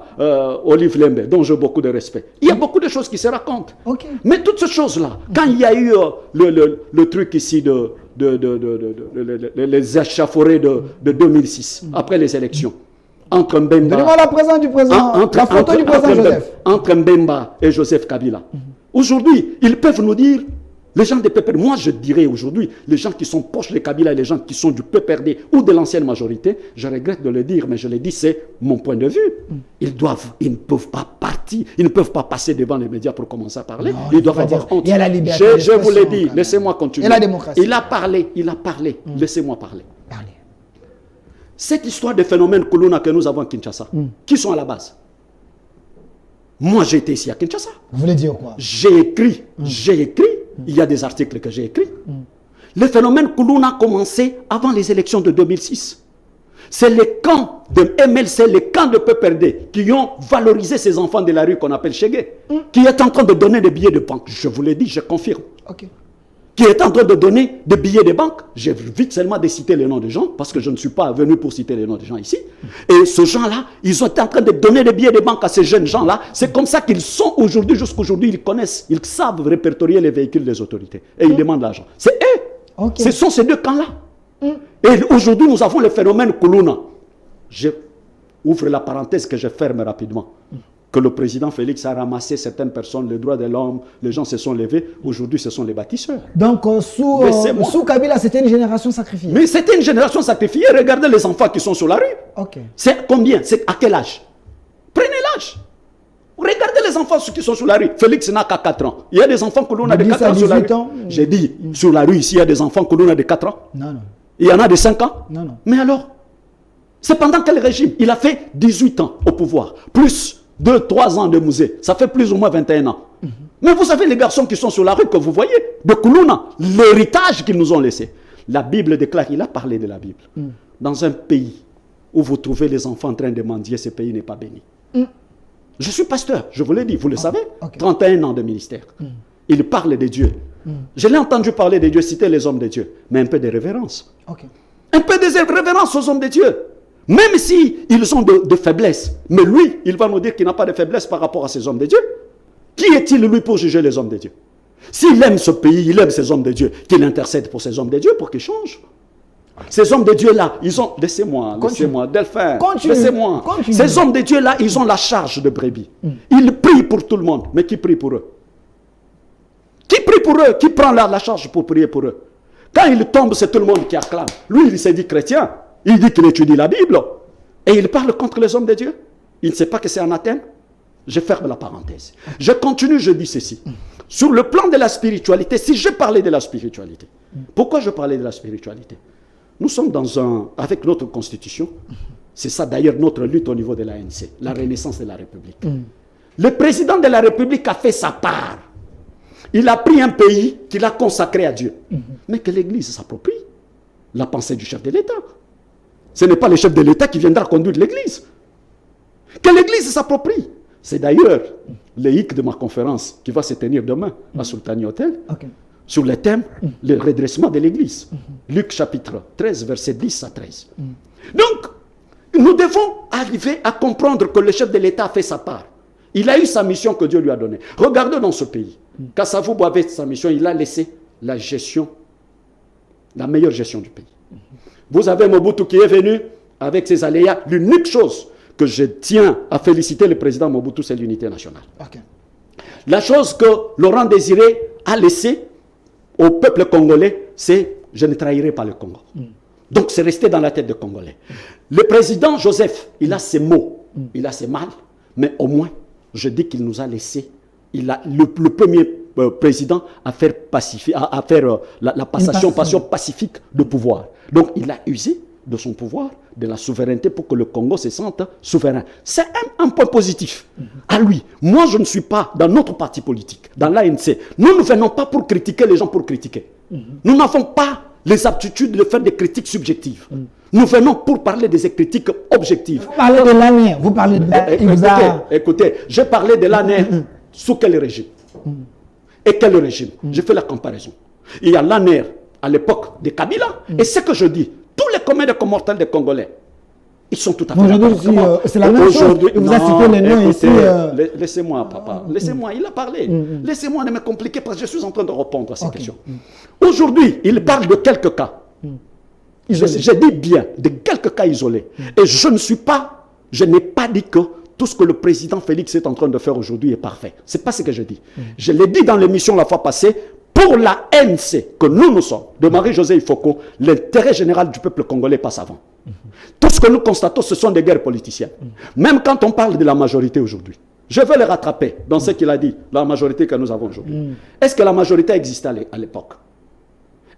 Olive Lembe, dont j'ai beaucoup de respect. Il y a beaucoup de choses qui se racontent. Mais toutes ces choses-là, quand il y a eu le truc ici les échafaudés de 2006, après les élections, entre Mbemba... Donnez-moi la présence du président, la photo du président Joseph. Entre Mbemba et Joseph Kabila. Aujourd'hui, ils peuvent nous dire, les gens des PPRD, moi je dirais aujourd'hui, les gens qui sont proches de Kabila et les gens qui sont du PPRD ou de l'ancienne majorité, je regrette de le dire, mais je le dis, c'est mon point de vue. Ils ne peuvent pas partir, ils ne peuvent pas passer devant les médias pour commencer à parler. Non, ils doivent avoir honte. Il y a la liberté je vous l'ai dit, laissez-moi continuer. Et la démocratie. Il a parlé, laissez-moi parler. Parlez. Cette histoire de phénomène Kuluna que nous avons à Kinshasa, qui sont à la base? Moi, j'ai été ici à Kinshasa. Vous voulez dire quoi? J'ai écrit, il y a des articles que j'ai écrits. Le phénomène Kuluna a commencé avant les élections de 2006. C'est les camps de MLC, les camps de PPRD qui ont valorisé ces enfants de la rue qu'on appelle Chegué, qui est en train de donner des billets de banque. Je vous l'ai dit, je confirme. Ok. Qui est en train de donner des billets de banque. J'ai vite seulement de citer les noms des gens, parce que je ne suis pas venu pour citer les noms des gens ici. Et ces gens-là, ils ont été en train de donner des billets de banque à ces jeunes gens-là. C'est comme ça qu'ils sont aujourd'hui, jusqu'aujourd'hui, ils connaissent, ils savent répertorier les véhicules des autorités. Et ils demandent l'argent. C'est eux. Ok. Ce sont ces deux camps-là. Et aujourd'hui, nous avons le phénomène Kuluna. Je ouvre la parenthèse que je ferme rapidement. Que le président Félix a ramassé certaines personnes, les droits de l'homme, les gens se sont levés. Aujourd'hui, ce sont les bâtisseurs. Donc, sous Kabila, c'était une génération sacrifiée. Mais c'était une génération sacrifiée. Regardez les enfants qui sont sur la rue. Ok. C'est combien? C'est à quel âge? Prenez l'âge. Regardez les enfants qui sont sur la rue. Félix n'a qu'à 4 ans. Il y a des enfants que l'on a de 4 ans sur la rue. J'ai dit, sur la rue, ici, il y a des enfants que l'on a de 4 ans. Non, non. Il y en a de 5 ans. Non, non. Mais alors, c'est pendant quel régime? Il a fait 18 ans au pouvoir. Plus 2-3 ans de musée. Ça fait plus ou moins 21 ans. Mais vous savez, les garçons qui sont sur la rue, que vous voyez, de Kuluna, l'héritage qu'ils nous ont laissé. La Bible déclare, il a parlé de la Bible. Dans un pays où vous trouvez les enfants en train de mendier, ce pays n'est pas béni. Je suis pasteur, je vous l'ai dit, vous le savez. 31 ans de ministère. Il parle de Dieu. Je l'ai entendu parler de Dieu, citer les hommes de Dieu, mais un peu de révérence. Un peu de révérence aux hommes de Dieu. Même si ils ont de faiblesse. Mais lui, il va nous dire qu'il n'a pas de faiblesse par rapport à ces hommes de Dieu. Qui est-il, lui, pour juger les hommes de Dieu? S'il aime ce pays, il aime ces hommes de Dieu, qu'il intercède pour ces hommes de Dieu pour qu'ils changent. Ces hommes de Dieu-là, ils ont... Laissez-moi, Delphin, laissez-moi. Ces hommes de Dieu-là, ils ont la charge de brebis. Ils prient pour tout le monde, mais qui prie pour eux? Qui prie pour eux? Qui prend la charge pour prier pour eux? Quand ils tombent, c'est tout le monde qui acclame. Lui, il s'est dit chrétien. Il dit qu'il étudie la Bible. Et il parle contre les hommes de Dieu. Il ne sait pas que c'est anathème. Je ferme la parenthèse. Je continue, je dis ceci. Sur le plan de la spiritualité, si je parlais de la spiritualité, pourquoi je parlais de la spiritualité? Nous sommes avec notre constitution, c'est ça d'ailleurs notre lutte au niveau de l'ANC, la renaissance de la République. Le président de la République a fait sa part. Il a pris un pays qu'il a consacré à Dieu. Mais que l'Église s'approprie la pensée du chef de l'État. Ce n'est pas le chef de l'État qui viendra conduire l'Église. Que l'Église s'approprie. C'est d'ailleurs le hic de ma conférence qui va se tenir demain à Sultani Hotel, sur le thème le redressement de l'Église. Luc chapitre 13, verset 10 à 13. Donc, nous devons arriver à comprendre que le chef de l'État a fait sa part. Il a eu sa mission que Dieu lui a donnée. Regardez dans ce pays. Kassavou avait sa mission, il a laissé la gestion, la meilleure gestion du pays. Vous avez Mobutu qui est venu avec ses aléas. L'unique chose que je tiens à féliciter le président Mobutu, c'est l'unité nationale. La chose que Laurent Désiré a laissée au peuple congolais, c'est « je ne trahirai pas le Congo ». Donc c'est resté dans la tête des Congolais. Le président Joseph, il a ses mots, il a ses mal, mais au moins, je dis qu'il nous a laissé, il a le premier président à faire, la passation pacifique de pouvoir. Donc il a usé de son pouvoir, de la souveraineté pour que le Congo se sente souverain. C'est un point positif à lui. Moi, je ne suis pas dans notre parti politique, dans l'ANC. Nous ne venons pas pour critiquer les gens pour critiquer. Nous n'avons pas les aptitudes de faire des critiques subjectives. Nous venons pour parler des critiques objectives. Vous parlez de l'année, vous parlez de... Écoutez, j'ai parlé de l'année sous quel régime? Et quel régime? Je fais la comparaison. Il y a l'année à l'époque de Kabila, et ce que je dis, tous les communs de mortels des Congolais, ils sont tout à fait d'accord. C'est la même chose. Il vous a cité les noms ici. Laissez-moi, papa. Laissez-moi, il a parlé. Laissez-moi ne me compliquer parce que je suis en train de répondre à ces questions. Aujourd'hui, il parle de quelques cas. J'ai dit bien, de quelques cas isolés. Et je ne suis pas Je n'ai pas dit que tout ce que le président Félix est en train de faire aujourd'hui est parfait. Ce n'est pas ce que je dis. Je l'ai dit dans l'émission la fois passée, pour la ANC que nous sommes, de Marie-Josée Ifoko, l'intérêt général du peuple congolais passe avant. Tout ce que nous constatons, ce sont des guerres politiciennes. Même quand on parle de la majorité aujourd'hui, je veux les rattraper dans ce qu'il a dit, la majorité que nous avons aujourd'hui. Est-ce que la majorité existait à l'époque?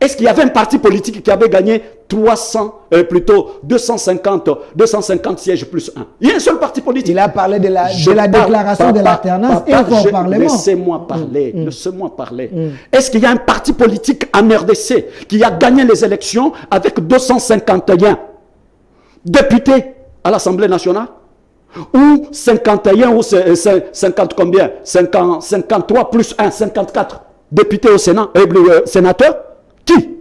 Est-ce qu'il y avait un parti politique qui avait gagné 250 sièges plus 1? Il y a un seul parti politique. Il a parlé de la déclaration de l'alternance et au Parlement. Laissez-moi parler, laissez-moi parler. Est-ce qu'il y a un parti politique en RDC qui a gagné les élections avec 251 députés à l'Assemblée nationale? Ou 51 ou 50 combien? 53 plus 1, 54 députés au Sénat, sénateurs? Qui?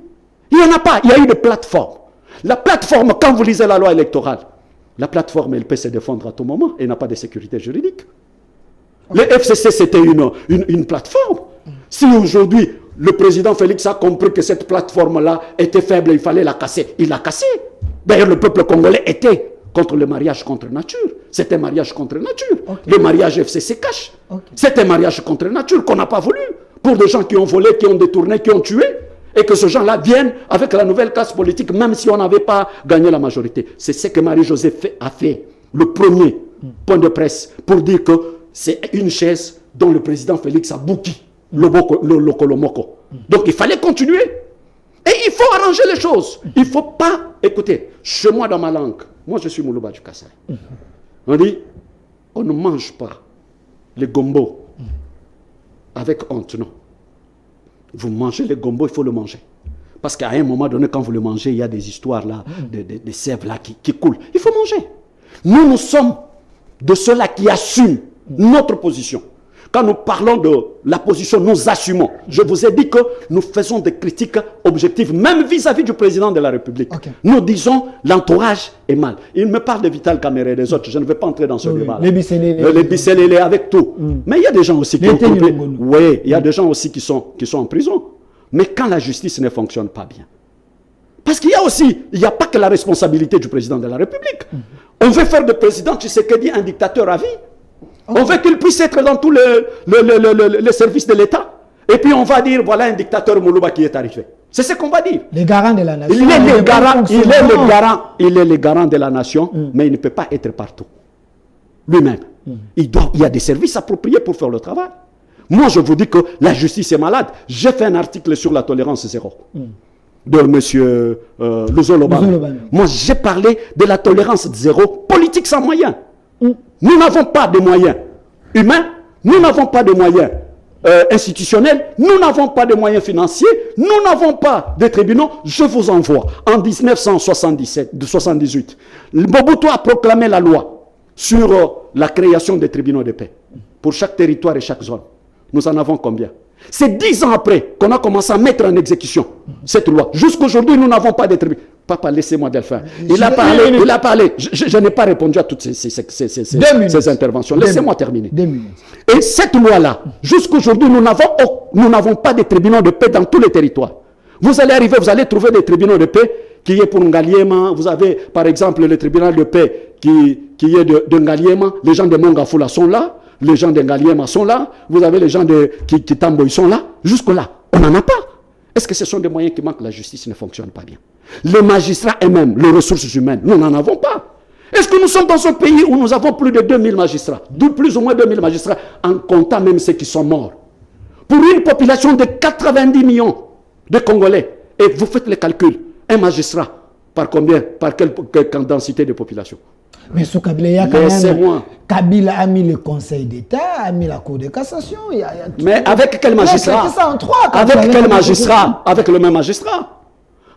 Il n'y en a pas. Il y a eu des plateformes. La plateforme, quand vous lisez la loi électorale, la plateforme, elle peut se défendre à tout moment et n'a pas de sécurité juridique. Le FCC, c'était une plateforme. Si aujourd'hui, le président Félix a compris que cette plateforme-là était faible, il fallait la casser, il l'a cassée. D'ailleurs, le peuple congolais était contre le mariage contre nature. C'était un mariage contre nature. Le mariage FCC cache. C'est un mariage contre nature qu'on n'a pas voulu. Pour des gens qui ont volé, qui ont détourné, qui ont tué. Et que ces gens-là viennent avec la nouvelle classe politique, même si on n'avait pas gagné la majorité. C'est ce que Marie-Josée a fait, le premier point de presse, pour dire que c'est une chaise dont le président Félix a bouki, le Lokolomoko. Donc il fallait continuer. Et il faut arranger les choses. Il ne faut pas, écoutez, chez moi dans ma langue, moi je suis Moulouba du Kassai. On dit, on ne mange pas les gombo avec honte, non. Vous mangez le gombo, il faut le manger. Parce qu'à un moment donné, quand vous le mangez, il y a des histoires là, des sèves là qui coulent. Il faut manger. Nous sommes de ceux-là qui assument notre position. Quand nous parlons de la position, nous assumons. Je vous ai dit que nous faisons des critiques objectives, même vis-à-vis du président de la République. Nous disons l'entourage est mal. Il me parle de Vital Kamerhe et des autres. Je ne vais pas entrer dans ce débat. Les Bisselélé avec tout. Mais il y a des gens aussi qui ont coupé. Oui, il y a des gens aussi qui sont en prison. Mais quand la justice ne fonctionne pas bien. Parce qu'il y a aussi, il n'y a pas que la responsabilité du président de la République. On veut faire de président Tshisekedi un dictateur à vie. On veut qu'il puisse être dans tous les services de l'État. Et puis on va dire, voilà un dictateur Moulouba qui est arrivé. C'est ce qu'on va dire. Les garants de la nation. Il est le garant de la nation, mais il ne peut pas être partout. Lui-même. Il y a des services appropriés pour faire le travail. Moi, je vous dis que la justice est malade. J'ai fait un article sur la tolérance zéro. De M. Luzolo. Moi, j'ai parlé de la tolérance zéro, politique sans moyens. Nous n'avons pas de moyens humains, nous n'avons pas de moyens institutionnels, nous n'avons pas de moyens financiers, nous n'avons pas de tribunaux. Je vous envoie en 1978, Mobutu a proclamé la loi sur la création des tribunaux de paix pour chaque territoire et chaque zone. Nous en avons combien? C'est 10 ans après qu'on a commencé à mettre en exécution cette loi. Jusqu'aujourd'hui, nous n'avons pas de tribunaux. Papa, laissez-moi Delphin. Il a parlé. Je n'ai pas répondu à toutes ces interventions. Laissez-moi terminer. Et cette loi-là, jusqu'aujourd'hui, nous n'avons pas de tribunaux de paix dans tous les territoires. Vous allez arriver, vous allez trouver des tribunaux de paix qui est pour Ngaliema. Vous avez, par exemple, le tribunal de paix qui est de Ngaliema. Les gens de Mongafula sont là. Les gens de Ngaliema sont là. Vous avez les gens de Kitambo, ils sont là. Jusque-là, on n'en a pas. Est-ce que ce sont des moyens qui manquent? La justice ne fonctionne pas bien. Les magistrats eux-mêmes, les ressources humaines, nous n'en avons pas. Est-ce que nous sommes dans un pays où nous avons plus de 2000 magistrats, plus ou moins 2000 magistrats, en comptant même ceux qui sont morts? Pour une population de 90 millions de Congolais, et vous faites les calculs, un magistrat, par combien? Par quelle densité de population? Mais sous Kabila, Kabila a mis le Conseil d'État, a mis la Cour de cassation. Mais avec quel magistrat? Avec quel magistrat? Avec le même magistrat.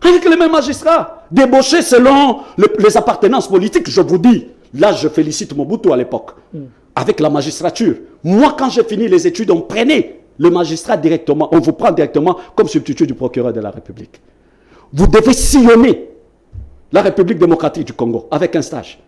Avec le même magistrat. Débauché selon les appartenances politiques, je vous dis. Là, je félicite Mobutu à l'époque. Avec la magistrature. Moi, quand j'ai fini les études, on prenait le magistrat directement. On vous prend directement comme substitut du procureur de la République. Vous devez sillonner la République démocratique du Congo avec un stage.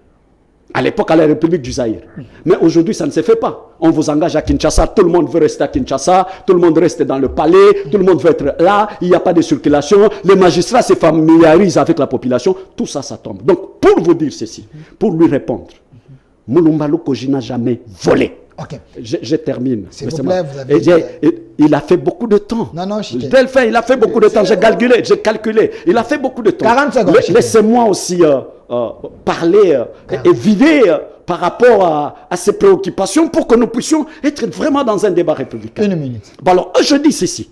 À l'époque, à la République du Zaïre. Mais aujourd'hui, ça ne se fait pas. On vous engage à Kinshasa, tout le monde veut rester à Kinshasa, tout le monde reste dans le palais, tout le monde veut être là, il n'y a pas de circulation, les magistrats se familiarisent avec la population, tout ça, ça tombe. Donc, pour vous dire ceci, pour lui répondre, Mulumba Lukoji n'a jamais volé. Ok. Je termine. S'il vous plaît, vous avez... Il a fait beaucoup de temps. Non, il a fait beaucoup de temps. J'ai calculé. Il a fait beaucoup de temps. 40 secondes. Laissez-moi aussi parler et vider par rapport à ces préoccupations pour que nous puissions être vraiment dans un débat républicain. 1 minute. Bon, alors, je dis ceci.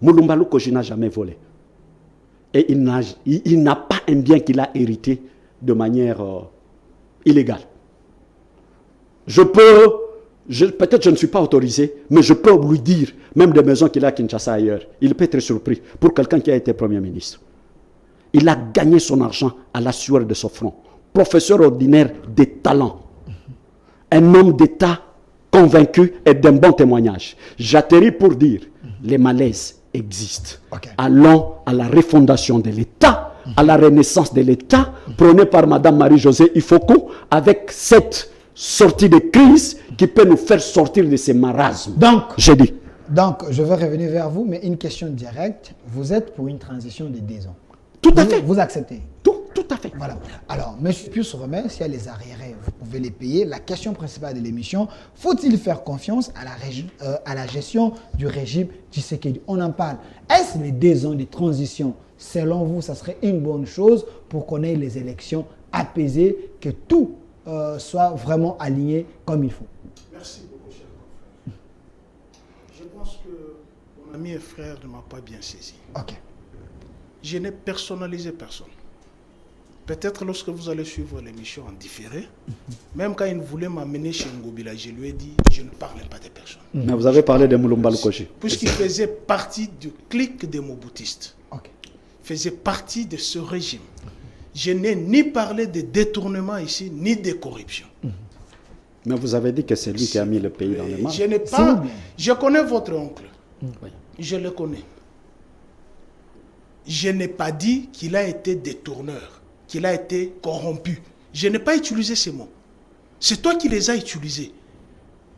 Mulumba Lukoji n'a jamais volé. Et il n'a pas un bien qu'il a hérité de manière illégale. Peut-être je ne suis pas autorisé, mais je peux lui dire, même des maisons qu'il a à Kinshasa ailleurs, il peut être surpris pour quelqu'un qui a été Premier ministre. Il a gagné son argent à la sueur de son front. Professeur ordinaire de talent. Un homme d'État convaincu et d'un bon témoignage. J'atterris pour dire, les malaises existent. Okay. Allons à la refondation de l'État, à la renaissance de l'État, prônée par Mme Marie-Josée Ifoko, avec cette sortie de crise qui peut nous faire sortir de ces marasmes. Donc, je vais revenir vers vous, mais une question directe. Vous êtes pour une transition de 10 ans. Tout à fait. Vous acceptez? Tout à fait. Voilà. Alors, M. Pius remet, s'il y a les arriérés, vous pouvez les payer. La question principale de l'émission, faut-il faire confiance à la gestion du régime Tshisekedi? On en parle. Est-ce les 2 ans de transition, selon vous, ça serait une bonne chose pour qu'on ait les élections apaisées, que tout soit vraiment aligné comme il faut? Merci beaucoup, cher confrère. Je pense que mon ami et frère ne m'a pas bien saisi. Ok. Je n'ai personnalisé personne. Peut-être lorsque vous allez suivre l'émission en différé, même quand il voulait m'amener chez Ngobila, je lui ai dit, je ne parlais pas des personnes. Mais vous avez parlé de Mulumba Lukoji. Puisqu'il faisait partie du clique des Moboutistes. Okay. Faisait partie de ce régime. Je n'ai ni parlé de détournement ici, ni de corruption. Mais vous avez dit que c'est lui qui a mis le pays dans les mains. Je n'ai pas... Je connais votre oncle. Oui. Je le connais. Je n'ai pas dit qu'il a été détourneur, qu'il a été corrompu. Je n'ai pas utilisé ces mots. C'est toi qui les as utilisés.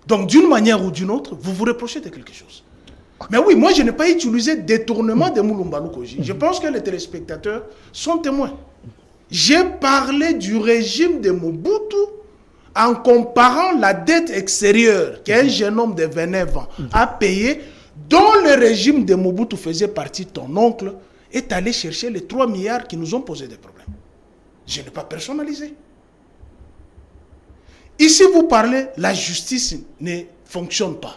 Donc, d'une manière ou d'une autre, vous vous reprochez de quelque chose. Mais oui, moi, je n'ai pas utilisé détournement de Mulumba Lukoji. Je pense que les téléspectateurs sont témoins. J'ai parlé du régime de Mobutu en comparant la dette extérieure qu'un jeune homme de 29 ans a payée, dont le régime de Mobutu faisait partie, ton oncle, est allé chercher les 3 milliards qui nous ont posé des problèmes. Je n'ai pas personnalisé. Ici, vous parlez, la justice ne fonctionne pas.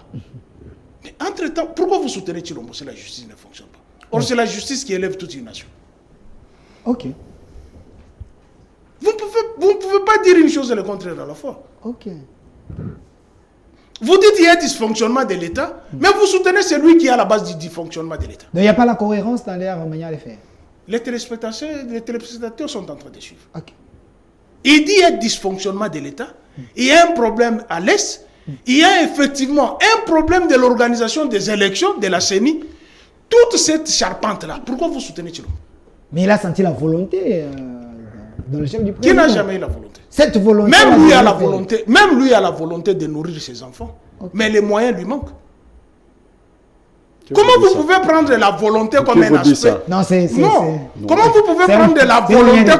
Mais entre-temps, pourquoi vous soutenez Tshilombo si la justice ne fonctionne pas? Or, c'est la justice qui élève toute une nation. Ok. Vous ne pouvez pas dire une chose et le contraire à la fois. Ok. Vous dites qu'il y a un dysfonctionnement de l'État, mais vous soutenez celui qui est à la base du dysfonctionnement de l'État. Donc il n'y a pas la cohérence dans les manières de faire. Les téléspectateurs sont en train de suivre. Okay. Il dit qu'il y a un dysfonctionnement de l'État, il y a un problème à l'Est, il y a effectivement un problème de l'organisation des élections, de la CENI. Toute cette charpente-là, pourquoi vous soutenez Tshilombo? Mais il a senti la volonté dans le chef du président. Qui n'a jamais eu la volonté? Cette volonté. Même lui a la volonté, même lui a la volonté de nourrir ses enfants. Okay. Mais les moyens lui manquent. Comment vous pouvez prendre la volonté comme un aspect? Non, c'est... Comment vous pouvez prendre la volonté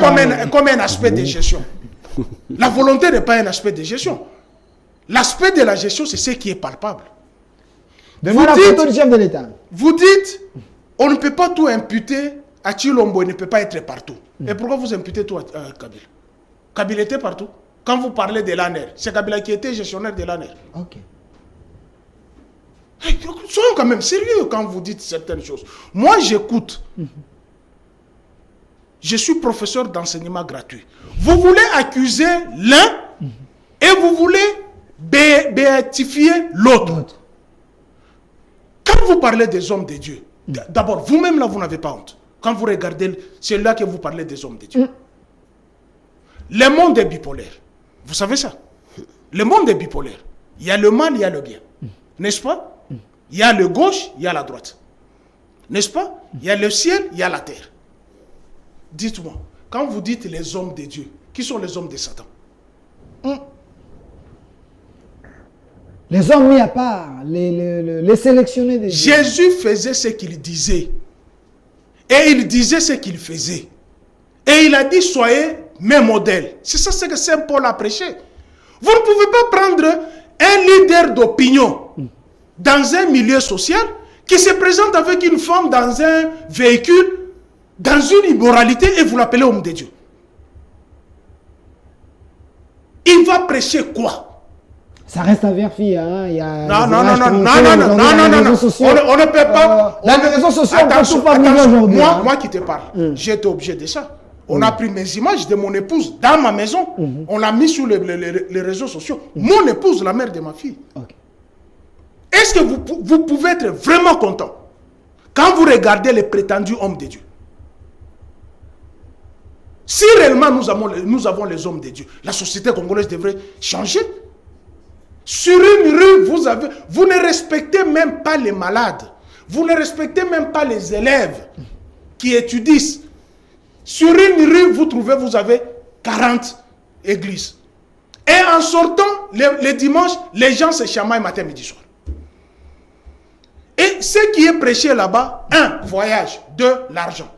comme un aspect de gestion? La volonté n'est pas un aspect de gestion. L'aspect de la gestion, c'est ce qui est palpable. Devant la photo du chef de l'État. Vous dites, on ne peut pas tout imputer à Tshilombo, il ne peut pas être partout. Et pourquoi vous imputez tout à Kabila? Kabila était partout. Quand vous parlez de l'ANER, c'est Kabila qui était gestionnaire de l'ANER. Ok. Soyons quand même sérieux quand vous dites certaines choses. Moi, j'écoute. Je suis professeur d'enseignement gratuit. Vous voulez accuser l'un et vous voulez béatifier l'autre. Quand vous parlez des hommes de Dieu, d'abord, vous-même là, vous n'avez pas honte. Quand vous regardez, c'est là que vous parlez des hommes de Dieu. Le monde est bipolaire. Vous savez ça? Le monde est bipolaire. Il y a le mal, il y a le bien. N'est-ce pas? Il y a le gauche, il y a la droite. N'est-ce pas? Il y a le ciel, il y a la terre. Dites-moi, quand vous dites les hommes de Dieu, qui sont les hommes de Satan? Les hommes mis à part, les sélectionnés de Dieu. Jésus faisait ce qu'il disait. Et il disait ce qu'il faisait. Et il a dit, soyez mes modèles. C'est ça ce que Saint Paul a prêché. Vous ne pouvez pas prendre un leader d'opinion dans un milieu social qui se présente avec une femme dans un véhicule, dans une immoralité, et vous l'appelez homme de Dieu. Il va prêcher quoi? Ça reste un verfi, hein. Il y a non, on ne peut pas. Dans les réseaux sociaux, on peut tout fabriquer aujourd'hui. Moi qui te parle, j'ai été obligé de ça. On a pris mes images de mon épouse dans ma maison, on l'a mis sur les réseaux sociaux. Mon épouse, la mère de ma fille. Okay. Est-ce que vous pouvez être vraiment content quand vous regardez les prétendus hommes de Dieu? Si réellement nous avons les hommes de Dieu, la société congolaise devrait changer. Sur une rue, vous ne respectez même pas les malades. Vous ne respectez même pas les élèves qui étudient. Sur une rue, vous avez 40 églises. Et en sortant, les dimanches, les gens se chamaillent matin, midi, soir. Et ce qui est prêché là-bas, 1, voyage, 2, l'argent.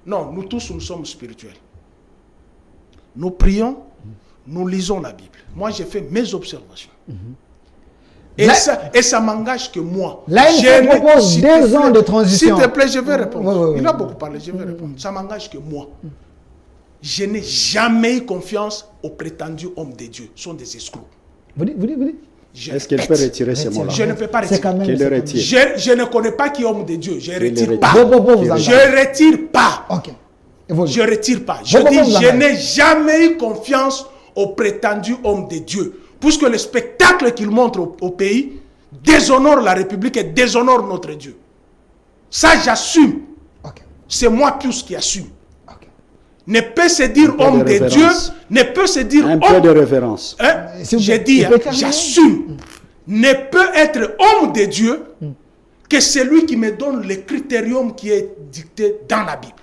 Non, nous tous, nous sommes spirituels. Nous prions, nous lisons la Bible. Moi, j'ai fait mes observations. Et ça m'engage que moi. Là, il propose 2 ans de transition. S'il te plaît, je vais répondre. Oui. Il a beaucoup parlé, je vais répondre. Ça m'engage que moi, je n'ai jamais eu confiance aux prétendus hommes de Dieu. Ce sont des escrocs. Vous dites. Est-ce qu'il peut retirer ces mots-là? Je ne peux pas retirer. Je ne connais pas qui est homme de Dieu. Je ne retire pas. Je ne retire pas. Ok. Je ne retire pas. Je dis, je n'ai jamais eu confiance aux prétendus hommes de Dieu. Puisque le spectacle qu'ils montrent au pays déshonore la République et déshonore notre Dieu. Ça, j'assume. Okay. C'est moi Pius qui assume. Okay. Ne peut se dire homme de Dieu, ne peut se dire un peu de révérence. J'ai dit, j'assume. Ne peut être homme de Dieu que celui qui me donne le critérium qui est dicté dans la Bible.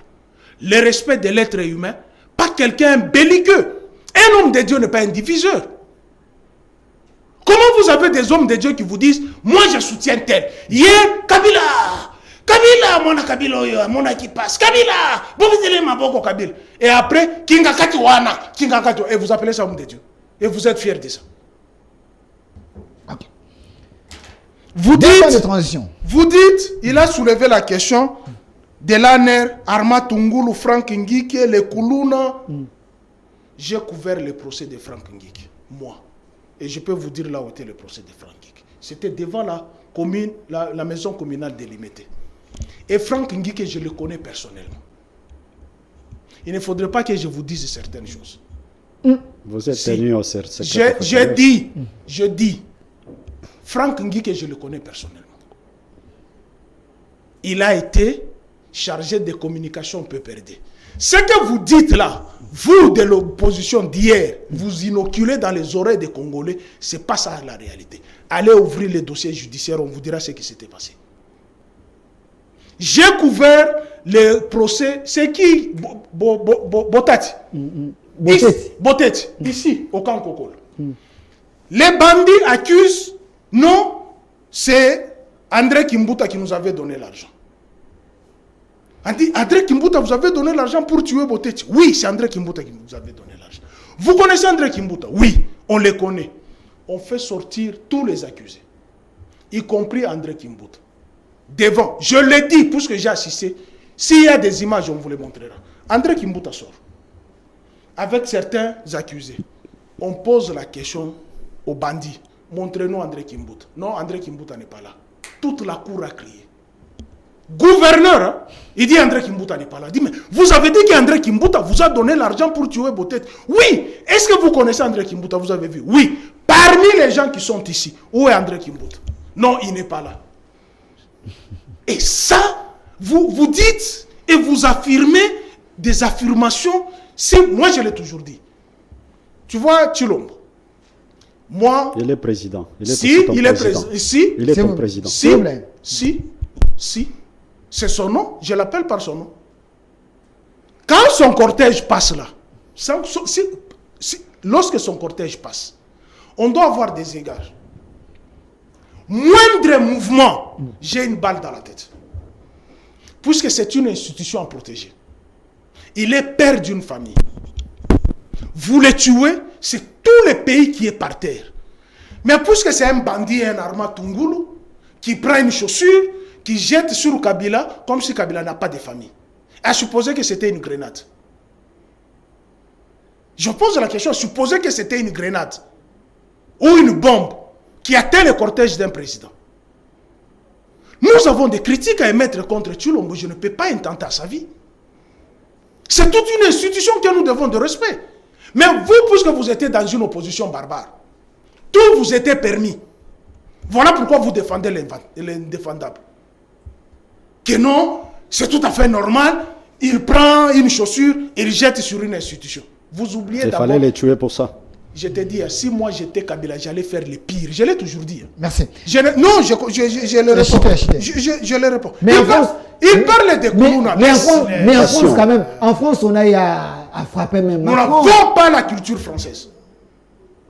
Le respect de l'être humain, pas quelqu'un belliqueux. Un homme de Dieu n'est pas un diviseur. Comment vous avez des hommes de Dieu qui vous disent, moi je soutiens tel. Kabila, mon Kabila, mon qui passe. Kabila, Kabila. Et après, Kinga Katiwana, et vous appelez ça homme de Dieu. Et vous êtes fiers de ça. Okay. Vous dites, il a soulevé la question de l'ANER, Arma Tungulu, Frank Ngike, les Kuluna. J'ai couvert le procès de Frank Ngike, moi. Et je peux vous dire là où était le procès de Frank Ngike. C'était devant la maison communale délimitée. Et Frank Ngike, je le connais personnellement. Il ne faudrait pas que je vous dise certaines choses. Vous êtes tenu au je dis, Frank Ngike, je le connais personnellement. Il a été chargé de communication PPRD. Ce que vous dites là, vous de l'opposition d'hier, vous inoculez dans les oreilles des Congolais, ce n'est pas ça la réalité. Allez ouvrir les dossiers judiciaires, on vous dira ce qui s'était passé. J'ai couvert le procès, c'est qui Botati. Botati, ici, au camp Kokol. Les bandits accusent, non, c'est André Kimbuta qui nous avait donné l'argent. On dit, André Kimbuta, vous avez donné l'argent pour tuer Boteti. Oui, c'est André Kimbuta qui vous avait donné l'argent. Vous connaissez André Kimbuta? Oui, on les connaît. On fait sortir tous les accusés, y compris André Kimbuta. Devant, je le dis, puisque j'ai assisté, s'il y a des images, on vous les montrera. André Kimbuta sort. Avec certains accusés, on pose la question aux bandits. Montrez-nous André Kimbuta. Non, André Kimbuta n'est pas là. Toute la cour a crié. Gouverneur, hein, il dit André Kimbuta n'est pas là. Il dit, mais vous avez dit qu'André Kimbuta vous a donné l'argent pour tuer Boteti. Oui. Est-ce que vous connaissez André Kimbuta? Vous avez vu? Oui. Parmi les gens qui sont ici, où est André Kimbuta? Non, il n'est pas là. Et ça, vous dites et vous affirmez des affirmations. Moi, je l'ai toujours dit. Tu vois, Chilombo. Moi. Il est président. Il est ton président. Si. C'est son nom, je l'appelle par son nom. Quand son cortège passe là, lorsque son cortège passe, on doit avoir des égards. Moindre mouvement, j'ai une balle dans la tête. Puisque c'est une institution à protéger. Il est père d'une famille. Vous le tuez, c'est tout le pays qui est par terre. Mais puisque c'est un bandit, un Arma Tungulu, qui prend une chaussure, qui jette sur Kabila, comme si Kabila n'a pas de famille. À supposer que c'était une grenade. Je pose la question, supposer que c'était une grenade ou une bombe qui atteint le cortège d'un président. Nous avons des critiques à émettre contre Tshilombo. Je ne peux pas intenter à sa vie. C'est toute une institution que nous devons de respect. Mais vous, puisque vous étiez dans une opposition barbare, tout vous était permis. Voilà pourquoi vous défendez l'indéfendable. Que non, c'est tout à fait normal. Il prend une chaussure et il jette sur une institution. Vous oubliez d'abord... Il fallait les tuer pour ça. Je te dis, si moi j'étais Kabila, j'allais faire le pire. Je l'ai toujours dit. Merci. Je le réponds. Je le réponds. Mais il parle de Koulouna. Mais en France, quand même, en France, on a eu à frapper même. Nous n'avons pas la culture française.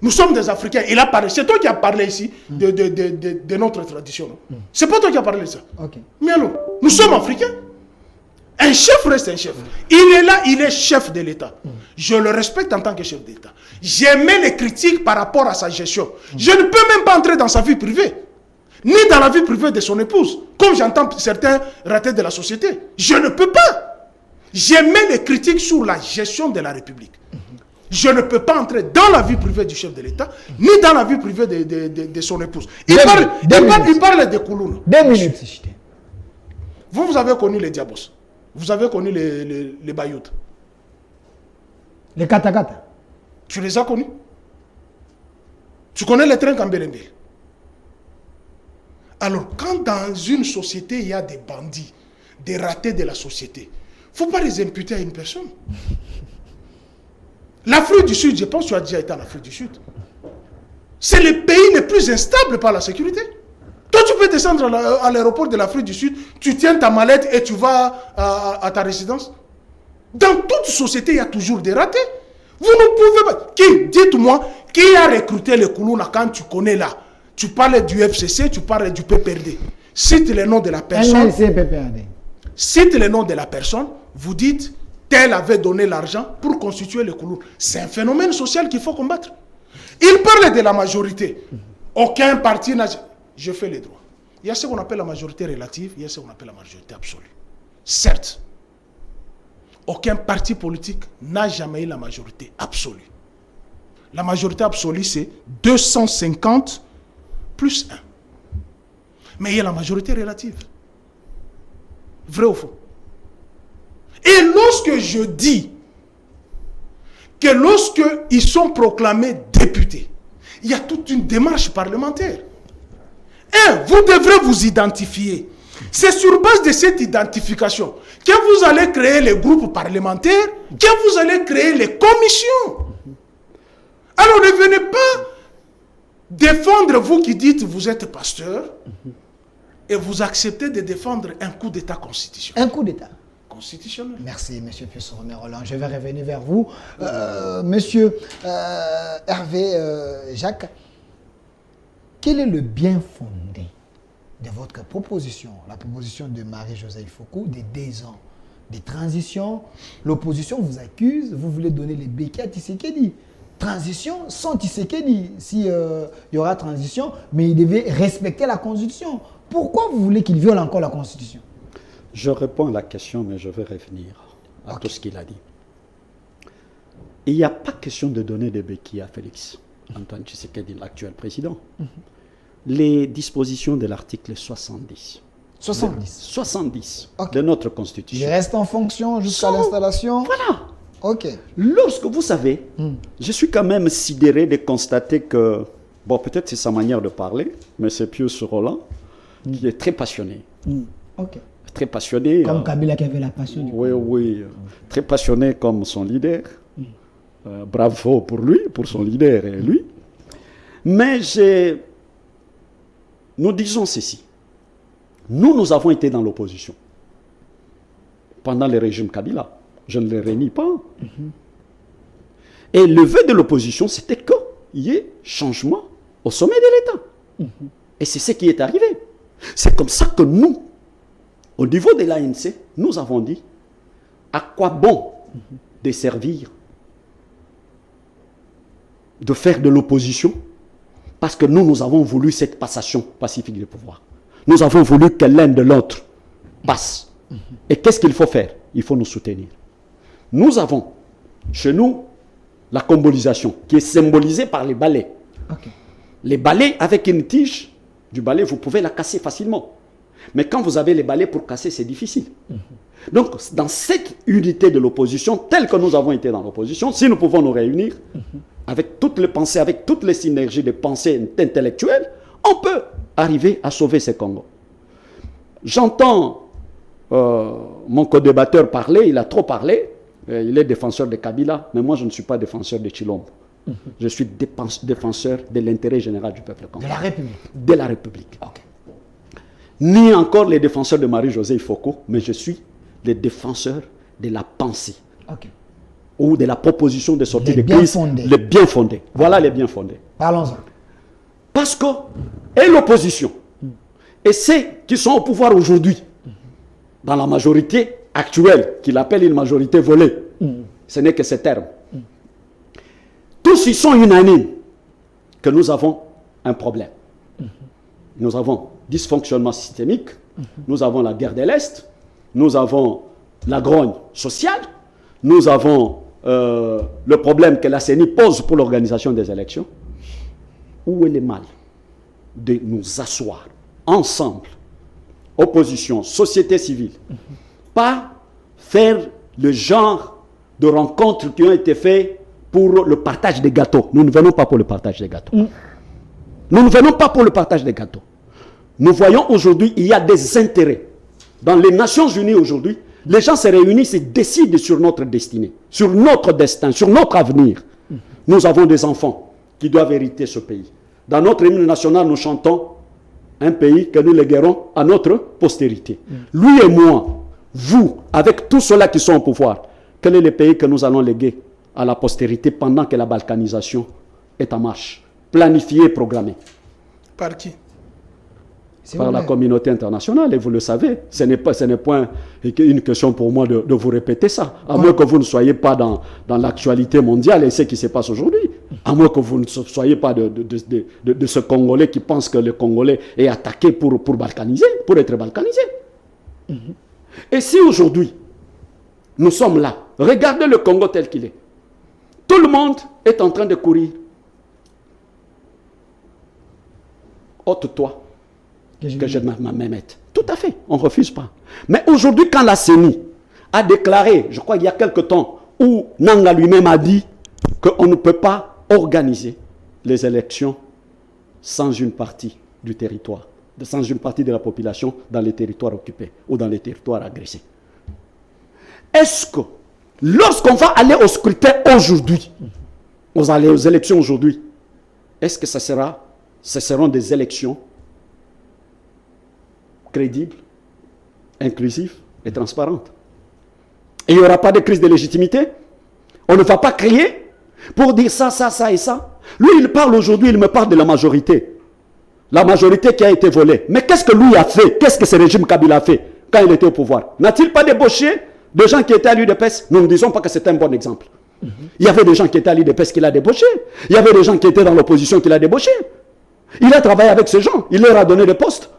Nous sommes des Africains. Il a parlé. C'est toi qui as parlé ici de notre tradition. C'est pas toi qui as parlé de ça. Okay. Mais alors, nous sommes Africains. Un chef reste un chef. Il est là, il est chef de l'État. Je le respecte en tant que chef d'État. J'aimais les critiques par rapport à sa gestion. Je ne peux même pas entrer dans sa vie privée, ni dans la vie privée de son épouse, comme j'entends certains ratés de la société. Je ne peux pas. J'aimais les critiques sur la gestion de la République. Je ne peux pas entrer dans la vie privée du chef de l'État, ni dans la vie privée de son épouse. Il parle de Koulouna. 2 minutes. Vous avez connu les Diabos. Vous avez connu les Bayout. Les Katakata. Tu les as connus. Tu connais les trains Kambélembe. Alors, quand dans une société, il y a des bandits, des ratés de la société, il ne faut pas les imputer à une personne. L'Afrique du Sud, je pense que tu as déjà été en Afrique du Sud. C'est le pays le plus instable par la sécurité. Toi, tu peux descendre à l'aéroport de l'Afrique du Sud, tu tiens ta mallette et tu vas à ta résidence. Dans toute société, il y a toujours des ratés. Vous ne pouvez pas... Dites-moi, qui a recruté les Koulouna quand tu connais là? Tu parles du FCC, tu parles du PPRD. Cite le nom de la personne. Cite le nom de la personne. Vous dites, tel avait donné l'argent pour constituer les Koulouna. C'est un phénomène social qu'il faut combattre. Il parle de la majorité. Aucun parti n'a... Je fais les droits. Il y a ce qu'on appelle la majorité relative, il y a ce qu'on appelle la majorité absolue. Certes, aucun parti politique n'a jamais eu la majorité absolue. La majorité absolue, c'est 250 plus 1. Mais il y a la majorité relative. Vrai ou faux? Et lorsque je dis que lorsqu'ils sont proclamés députés, il y a toute une démarche parlementaire. Vous devrez vous identifier. C'est sur base de cette identification que vous allez créer les groupes parlementaires, que vous allez créer les commissions. Alors ne venez pas défendre, vous qui dites vous êtes pasteur, et vous acceptez de défendre un coup d'État constitutionnel. Un coup d'État constitutionnel. Merci, M. Pius-Romain-Roland. Je vais revenir vers vous. Monsieur Hervé Jacques, quel est le bien fondé de votre proposition, la proposition de Marie-Josée Foucault, des 2 ans de transition? L'opposition vous accuse, vous voulez donner les béquilles à Tshisekedi. Transition sans Tshisekedi, s'il y aura transition, mais il devait respecter la Constitution. Pourquoi vous voulez qu'il viole encore la Constitution? Je réponds à la question, mais je vais revenir à tout ce qu'il a dit. Il n'y a pas question de donner des béquilles à Félix Antoine Tshisekedi, l'actuel président. Les dispositions de l'article 70. 70 de notre Constitution. Il reste en fonction jusqu'à l'installation. Voilà. Ok. Lorsque vous savez, je suis quand même sidéré de constater que, bon, peut-être c'est sa manière de parler, mais c'est Pius Roland qui est très passionné. Ok. Très passionné. Comme Kabila qui avait la passion. Oui. Très passionné comme son leader. Bravo pour lui, pour son leader et lui. Mais nous disons ceci. Nous avons été dans l'opposition pendant le régime Kabila. Je ne le renie pas. Et le vœu de l'opposition, c'était qu'il y ait changement au sommet de l'État. Et c'est ce qui est arrivé. C'est comme ça que nous, au niveau de l'ANC, nous avons dit à quoi bon de servir de faire de l'opposition parce que nous avons voulu cette passation pacifique du pouvoir. Nous avons voulu que l'un de l'autre passe. Et qu'est-ce qu'il faut faire? Il faut nous soutenir. Nous avons, chez nous, la combolisation, qui est symbolisée par les balais. Okay. Les balais, avec une tige du balai, vous pouvez la casser facilement. Mais quand vous avez les balais pour casser, c'est difficile. Donc, dans cette unité de l'opposition, telle que nous avons été dans l'opposition, si nous pouvons nous réunir, avec toutes les pensées, avec toutes les synergies de pensées intellectuelles, on peut arriver à sauver ces Congos. J'entends mon co-débatteur parler, il a trop parlé, il est défenseur de Kabila, mais moi je ne suis pas défenseur de Tshilombo. Je suis défenseur de l'intérêt général du peuple congolais. De la République. De la République. Okay. Ni encore les défenseurs de Marie-Josée Foucault, mais je suis le défenseur de la pensée. Okay. Ou de la proposition de sortie les de bien crise. Fondés. Les bien fondés. Voilà les bien fondés. Parlons-en. Parce que, et l'opposition, et ceux qui sont au pouvoir aujourd'hui, dans la majorité actuelle, qu'il appelle une majorité volée, ce n'est que ce terme. Tous ils sont unanimes que nous avons un problème. Nous avons dysfonctionnement systémique, nous avons la guerre de l'Est, nous avons la grogne sociale, nous avons le problème que la CENI pose pour l'organisation des élections. Où est le mal de nous asseoir ensemble, opposition, société civile, pas faire le genre de rencontres qui ont été faites pour le partage des gâteaux. Nous ne venons pas pour le partage des gâteaux. Nous ne venons pas pour le partage des gâteaux. Nous voyons aujourd'hui, il y a des intérêts. Dans les Nations Unies aujourd'hui, les gens se réunissent et décident sur notre destinée, sur notre destin, sur notre avenir. Nous avons des enfants qui doivent hériter ce pays. Dans notre hymne national, nous chantons un pays que nous léguerons à notre postérité. Lui et moi, vous, avec tous ceux-là qui sont au pouvoir, quel est le pays que nous allons léguer à la postérité pendant que la balkanisation est en marche, planifiée et programmée? Par qui? Par la communauté internationale, et vous le savez. Ce n'est pas une question pour moi de vous répéter ça. À moins que vous ne soyez pas dans l'actualité mondiale et ce qui se passe aujourd'hui. À moins que vous ne soyez pas de ce Congolais qui pense que le Congolais est attaqué pour balkaniser, pour être balkanisé. Et si aujourd'hui, nous sommes là, regardez le Congo tel qu'il est. Tout le monde est en train de courir. Ôte-toi. Que je me mette. Tout à fait, on ne refuse pas. Mais aujourd'hui, quand la CENI a déclaré, je crois qu'il y a quelque temps, où Nanga lui-même a dit qu'on ne peut pas organiser les élections sans une partie du territoire, sans une partie de la population dans les territoires occupés ou dans les territoires agressés. Est-ce que, lorsqu'on va aller au scrutin aujourd'hui, on va aller aux élections aujourd'hui, est-ce que ce seront des élections crédible, inclusive et transparente? Et il n'y aura pas de crise de légitimité. On ne va pas crier pour dire ça, ça, ça et ça. Lui, il parle aujourd'hui, il me parle de la majorité. La majorité qui a été volée. Mais qu'est-ce que lui a fait? Qu'est-ce que ce régime Kabila a fait quand il était au pouvoir? N'a-t-il pas débauché de gens qui étaient à l'UDPS? Nous ne disons pas que c'est un bon exemple. Il y avait des gens qui étaient à l'UDPS qu'il a débauché. Il y avait des gens qui étaient dans l'opposition qu'il a débauché. Il a travaillé avec ces gens. Il leur a donné des postes.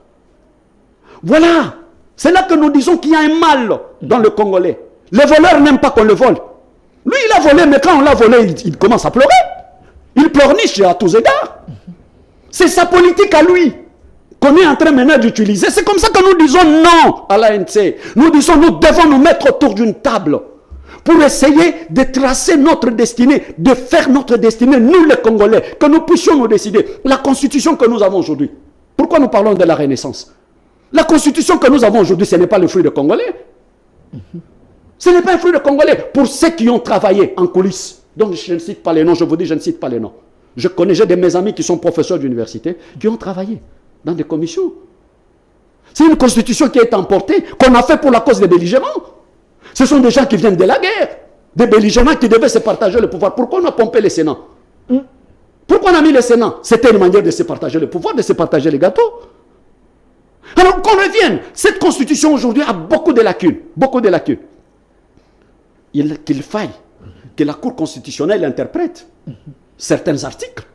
Voilà, c'est là que nous disons qu'il y a un mal dans le Congolais. Les voleurs n'aiment pas qu'on le vole. Lui, il a volé, mais quand on l'a volé, il commence à pleurer. Il pleurniche à tous égards. C'est sa politique à lui qu'on est en train maintenant d'utiliser. C'est comme ça que nous disons non à l'ANC. Nous disons nous devons nous mettre autour d'une table pour essayer de tracer notre destinée, de faire notre destinée, nous les Congolais, que nous puissions nous décider. La constitution que nous avons aujourd'hui. Pourquoi nous parlons de la Renaissance? La constitution que nous avons aujourd'hui, ce n'est pas le fruit de Congolais. Ce n'est pas un fruit de Congolais. Pour ceux qui ont travaillé en coulisses, donc je ne cite pas les noms, je vous dis, je ne cite pas les noms. J'ai de mes amis qui sont professeurs d'université, qui ont travaillé dans des commissions. C'est une constitution qui a été emportée, qu'on a fait pour la cause des belligérants. Ce sont des gens qui viennent de la guerre, des belligérants qui devaient se partager le pouvoir. Pourquoi on a pompé les Sénats? Pourquoi on a mis les Sénats? C'était une manière de se partager le pouvoir, de se partager les gâteaux. Alors qu'on revienne, cette constitution aujourd'hui a beaucoup de lacunes, beaucoup de lacunes. Qu'il faille que la Cour constitutionnelle interprète certains articles.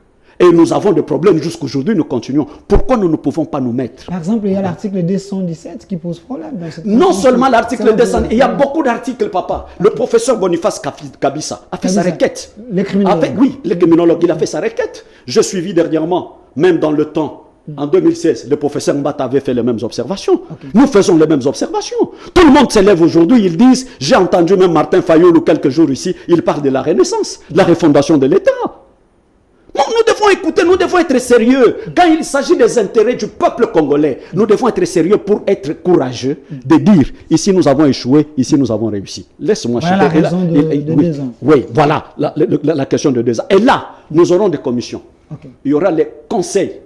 Et nous avons des problèmes jusqu'aujourd'hui, nous continuons. Pourquoi nous ne pouvons pas nous mettre? Par exemple, il y a l'article 217 qui pose problème. Dans cette Non seulement l'article 217, il y a beaucoup beaucoup d'articles, papa. Le professeur Boniface Kabissa a fait sa requête. Les criminologues. Oui, les criminologues, il a fait sa requête. Je suivis dernièrement, même dans le temps, en 2016, le professeur Mbata avait fait les mêmes observations. Nous faisons les mêmes observations. Tout le monde s'élève aujourd'hui, ils disent, j'ai entendu même Martin Fayoul ou quelques jours ici, il parle de la Renaissance, la refondation de l'État. Nous devons écouter, nous devons être sérieux. Quand il s'agit des intérêts du peuple congolais, nous devons être sérieux pour être courageux de dire, ici nous avons échoué, ici nous avons réussi. Laisse-moi voilà la raison de 2 ans. Oui, voilà la question de 2 ans. Et là, nous aurons des commissions. Il y aura les conseils,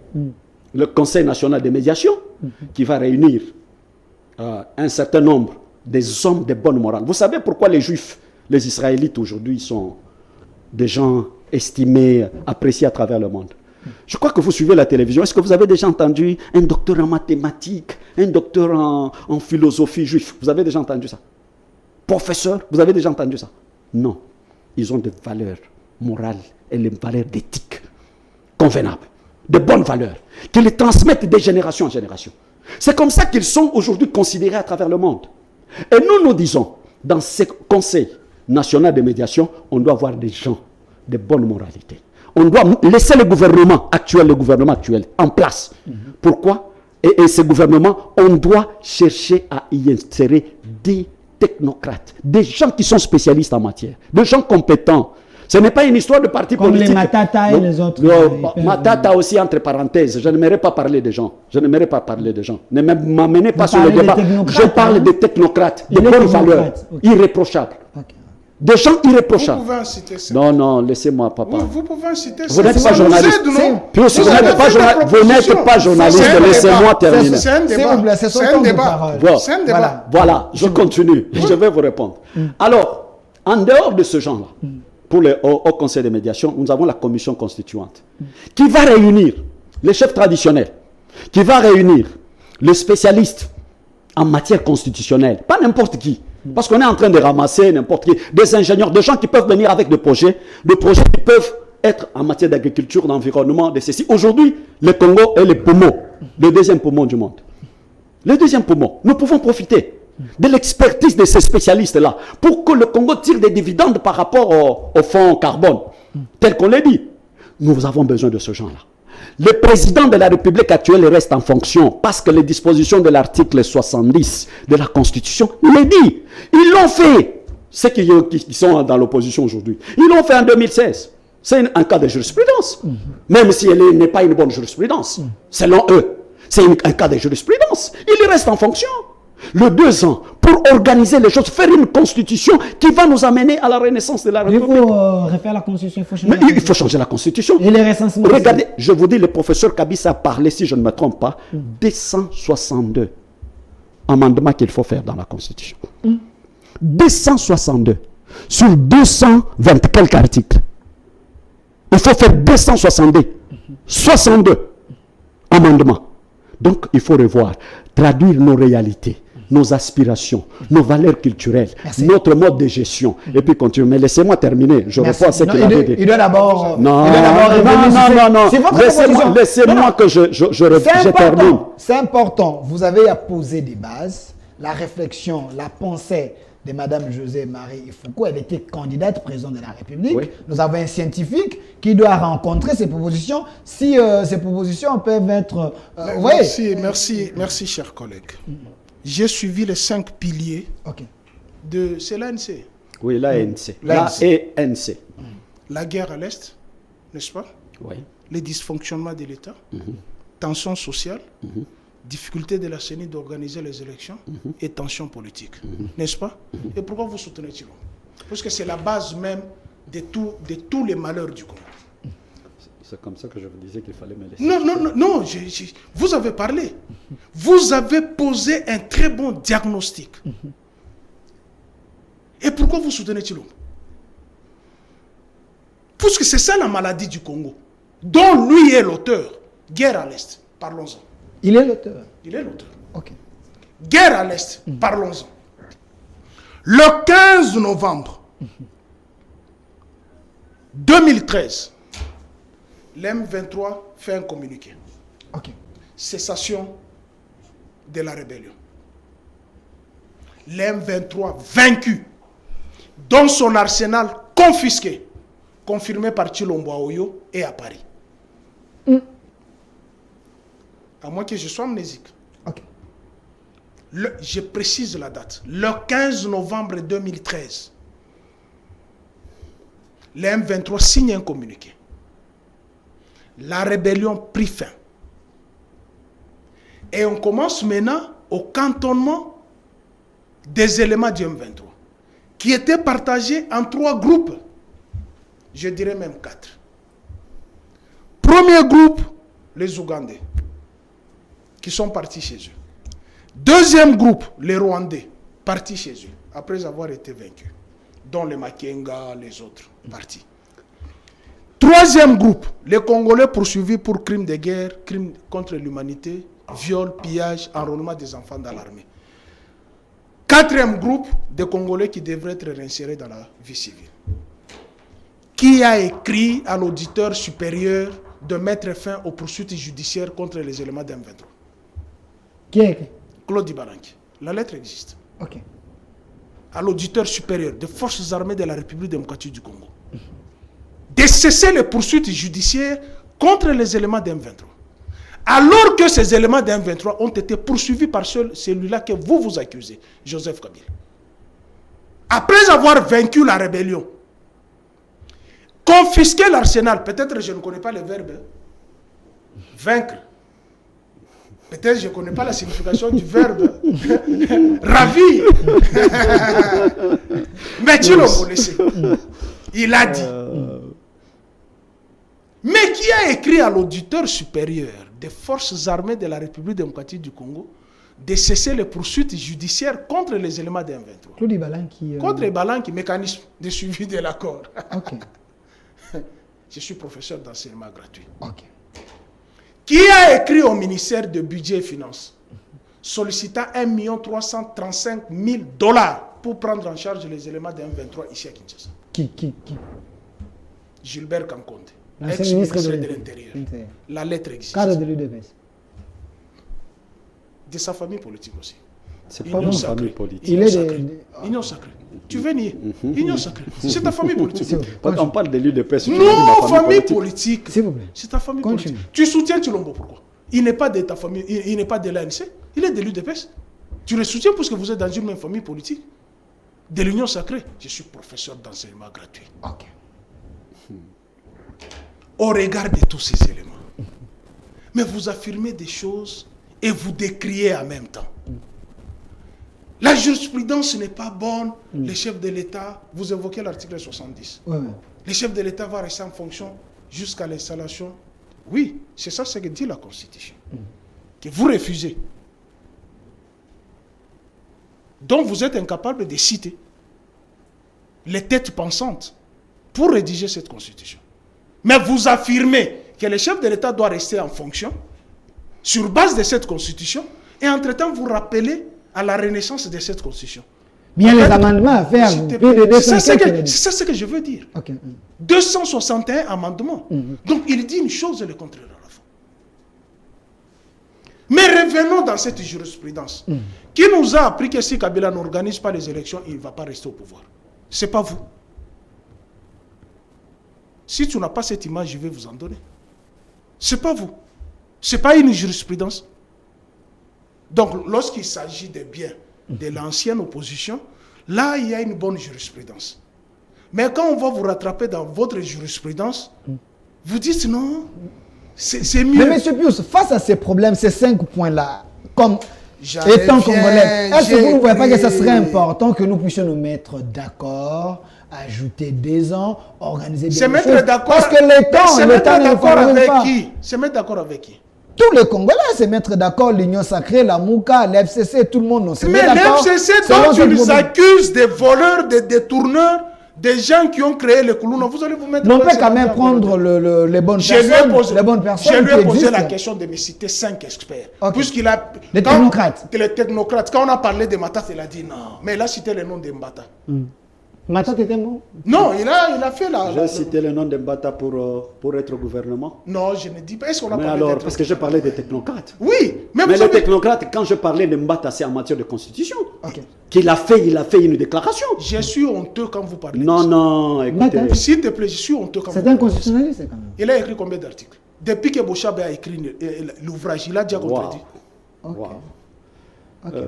le Conseil national de médiation, qui va réunir un certain nombre des hommes de bonne morale. Vous savez pourquoi les Juifs, les Israélites aujourd'hui sont des gens estimés, appréciés à travers le monde? Je crois que vous suivez la télévision. Est-ce que vous avez déjà entendu un docteur en mathématiques, un docteur en philosophie juif? Vous avez déjà entendu ça? Professeur, vous avez déjà entendu ça? Non. Ils ont des valeurs morales et des valeurs d'éthique convenables, de bonnes valeurs, qui les transmettent de génération en génération. C'est comme ça qu'ils sont aujourd'hui considérés à travers le monde. Et nous disons, dans ce conseil national de médiation, on doit avoir des gens de bonne moralité. On doit laisser le gouvernement actuel en place. Pourquoi? Et ce gouvernement, on doit chercher à y insérer des technocrates, des gens qui sont spécialistes en matière, des gens compétents. Ce n'est pas une histoire de parti politique. Comme les Matata et les autres. Matata aussi, entre parenthèses. Je n'aimerais pas parler des gens. Ne m'amenez pas sur le débat. Je parle des technocrates, de bonnes valeurs, irréprochables. Des gens irréprochables. Vous pouvez en citer ça. Non, laissez-moi, papa. Vous pouvez en citer ça. Vous n'êtes pas journaliste. Vous n'êtes pas journaliste. Laissez-moi terminer. C'est un débat. C'est un débat. Voilà, je continue. Je vais vous répondre. Alors, en dehors de ce genre-là, pour le Haut Conseil de médiation, nous avons la commission constituante qui va réunir les chefs traditionnels, qui va réunir les spécialistes en matière constitutionnelle, pas n'importe qui. Parce qu'on est en train de ramasser n'importe qui, des ingénieurs, des gens qui peuvent venir avec des projets qui peuvent être en matière d'agriculture, d'environnement, de ceci. Aujourd'hui, le Congo est le poumon, le deuxième poumon du monde. Le deuxième poumon. Nous pouvons profiter de l'expertise de ces spécialistes-là pour que le Congo tire des dividendes par rapport au fonds carbone, tel qu'on l'a dit. Nous avons besoin de ce genre-là. Le président de la République actuelle reste en fonction parce que les dispositions de l'article 70 de la Constitution le dit. Ils l'ont fait, ceux qui sont dans l'opposition aujourd'hui. Ils l'ont fait en 2016. C'est un cas de jurisprudence. Même si elle n'est pas une bonne jurisprudence, selon eux. C'est un cas de jurisprudence. Il reste en fonction. Le 2 ans pour organiser les choses, faire une constitution qui va nous amener à la renaissance de la République. Il faut refaire la constitution, il faut changer la constitution. Et les recensements. Regardez, je vous dis, le professeur Kabissa a parlé, si je ne me trompe pas, 262 amendements qu'il faut faire dans la constitution. 262 sur 220 quelques articles. Il faut faire 62 amendements. Donc, il faut revoir, traduire nos réalités, nos aspirations, nos valeurs culturelles, notre mode de gestion. Et puis continuer. Mais laissez-moi terminer. Je reprends ce qu'il avait dit. Il doit d'abord... Non. Laissez-moi que je termine. C'est important. Vous avez à poser des bases. La réflexion, la pensée de Mme José-Marie Foucault, elle était candidate présidente de la République. Oui. Nous avons un scientifique qui doit rencontrer ces propositions. Si ces propositions peuvent être... Merci, chers collègues. J'ai suivi les 5 piliers de... C'est l'ANC. Oui, l'ANC. L'ANC. La guerre à l'Est, n'est-ce pas? Oui. Les dysfonctionnements de l'État, tensions sociales, difficulté de la CENI d'organiser les élections et tensions politiques, n'est-ce pas? Et pourquoi vous soutenez Tshilombo? Parce que c'est la base même de tous les malheurs du Congo. C'est comme ça que je vous disais qu'il fallait me laisser. Non, vous avez parlé. Vous avez posé un très bon diagnostic. Et pourquoi vous soutenez Tshilombo? Parce que c'est ça la maladie du Congo, dont lui est l'auteur. Guerre à l'Est, parlons-en. Il est l'auteur. Il est l'auteur. Ok. Guerre à l'Est, parlons-en. Le 15 novembre 2013, l'M23 fait un communiqué. Ok. Cessation de la rébellion. L'M23 vaincu, dont son arsenal confisqué, confirmé par Tshilombo à Oyo et à Paris. À moins que je sois amnésique. Ok. Je précise la date. Le 15 novembre 2013, le M23 signe un communiqué. La rébellion prit fin. Et on commence maintenant au cantonnement des éléments du M23, qui étaient partagés en 3 groupes. Je dirais même 4. Premier groupe, les Ougandais, qui sont partis chez eux. Deuxième groupe, les Rwandais, partis chez eux, après avoir été vaincus, dont les Makenga, les autres, partis. Troisième groupe, les Congolais poursuivis pour crimes de guerre, crimes contre l'humanité, viol, pillage, enrôlement des enfants dans l'armée. Quatrième groupe, des Congolais qui devraient être réinsérés dans la vie civile. Qui a écrit à l'auditeur supérieur de mettre fin aux poursuites judiciaires contre les éléments d'M23? Qui a écrit? Claude Ibaranki. La lettre existe. Ok. À l'auditeur supérieur des forces armées de la République démocratique du Congo de cesser les poursuites judiciaires contre les éléments d'M23. Alors que ces éléments d'M23 ont été poursuivis par celui-là que vous accusez, Joseph Kabila. Après avoir vaincu la rébellion, confisquer l'arsenal, peut-être je ne connais pas le verbe vaincre. Peut-être je ne connais pas la signification du verbe ravir. Mais tu l'as laissé. Il a dit. Mais qui a écrit à l'auditeur supérieur des forces armées de la République démocratique du Congo de cesser les poursuites judiciaires contre les éléments de M23? Claude Ibalanki. Contre Ibalanki, mécanisme de suivi de l'accord. Ok. Je suis professeur d'enseignement gratuit. Ok. Qui a écrit au ministère de Budget et Finances sollicitant 1 335 000 $ pour prendre en charge les éléments de M23 ici à Kinshasa? Qui? Gilbert Kankonde, L'ancien ministre ex-ministre de de l'Intérieur. La lettre existe. Cadre de l'UDPS. De sa famille politique aussi. C'est pas Union une sacrée. famille politique. Il Union est sacrée. de... Union sacrée. Tu veux nier? Union sacrée. C'est ta famille politique. Quand on parle de l'UDPS, Non, famille politique. S'il vous plaît. C'est ta famille Continue. politique. Tu soutiens Tshilombo, pourquoi? Il n'est pas de ta famille, il n'est pas de l'ANC, il est de l'UDPS. Tu le soutiens parce que vous êtes dans une même famille politique. De l'Union sacrée. Je suis professeur d'enseignement gratuit. Ok. Au regard de tous ces éléments. Mais vous affirmez des choses et vous décriez en même temps. La jurisprudence n'est pas bonne. Les chefs de l'État, vous évoquez l'article 70. Ouais. Les chefs de l'État vont rester en fonction jusqu'à l'installation. Oui, c'est ça ce que dit la Constitution. Que vous refusez. Donc vous êtes incapable de citer les têtes pensantes pour rédiger cette Constitution. Mais vous affirmez que le chef de l'État doit rester en fonction sur base de cette Constitution et entre-temps vous rappelez à la renaissance de cette Constitution. Mais il y a les amendements à faire. C'est ça ce que je veux dire. Ok. 261 amendements. Donc il dit une chose et le contraire à la fin. Mais revenons dans cette jurisprudence qui nous a appris que si Kabila n'organise pas les élections, il ne va pas rester au pouvoir. Ce n'est pas vous. Si tu n'as pas cette image, je vais vous en donner. Ce n'est pas vous. Ce n'est pas une jurisprudence. Donc, lorsqu'il s'agit des biens de l'ancienne opposition, là, il y a une bonne jurisprudence. Mais quand on va vous rattraper dans votre jurisprudence, vous dites non, c'est mieux. Mais M. Pius, face à ces problèmes, ces 5 points-là, comme étant congolais, est-ce que vous ne voyez pas que ça serait important que nous puissions nous mettre d'accord, ajouter des ans, organiser des choses? Se mettre d'accord. Parce que le temps ne d'accord avec pas. qui? Se mettre d'accord avec qui? Tous les Congolais se mettre d'accord, l'Union sacrée, la Mouka, l'FCC, tout le monde se met Mais d'accord. l'FCC, dont tu les accuses des voleurs, des détourneurs, des gens qui ont créé les Koulouna, vous allez vous mettre... Mais on peut quand même prendre les bonnes personnes. Les bonnes personnes je lui ai qui posé la existent. question de me citer 5 experts. Ok. Puisqu'il a... Les technocrates. Les technocrates. Quand on a parlé de Matas, il a dit non. Mais il a cité le nom de Mbata. Maintenant, tu étais bon. Non, il a fait la... J'ai cité le nom de Mbata pour être au gouvernement. Non, je ne dis pas. Est-ce qu'on a Mais parlé alors, d'être- parce que je parlais des technocrates. Oui, mais Mais vous les avez... technocrates, quand je parlais de Mbata, c'est en matière de constitution. Ok. Il a fait une déclaration. Je suis honteux quand vous parlez. Non, de ça. non, écoutez. Mbata. S'il te plaît, je suis honteux quand vous C'est parlez un de ça. constitutionnaliste, quand même. Il a écrit combien d'articles? Depuis que Bouchab a écrit l'ouvrage, il a déjà contredit. Wow.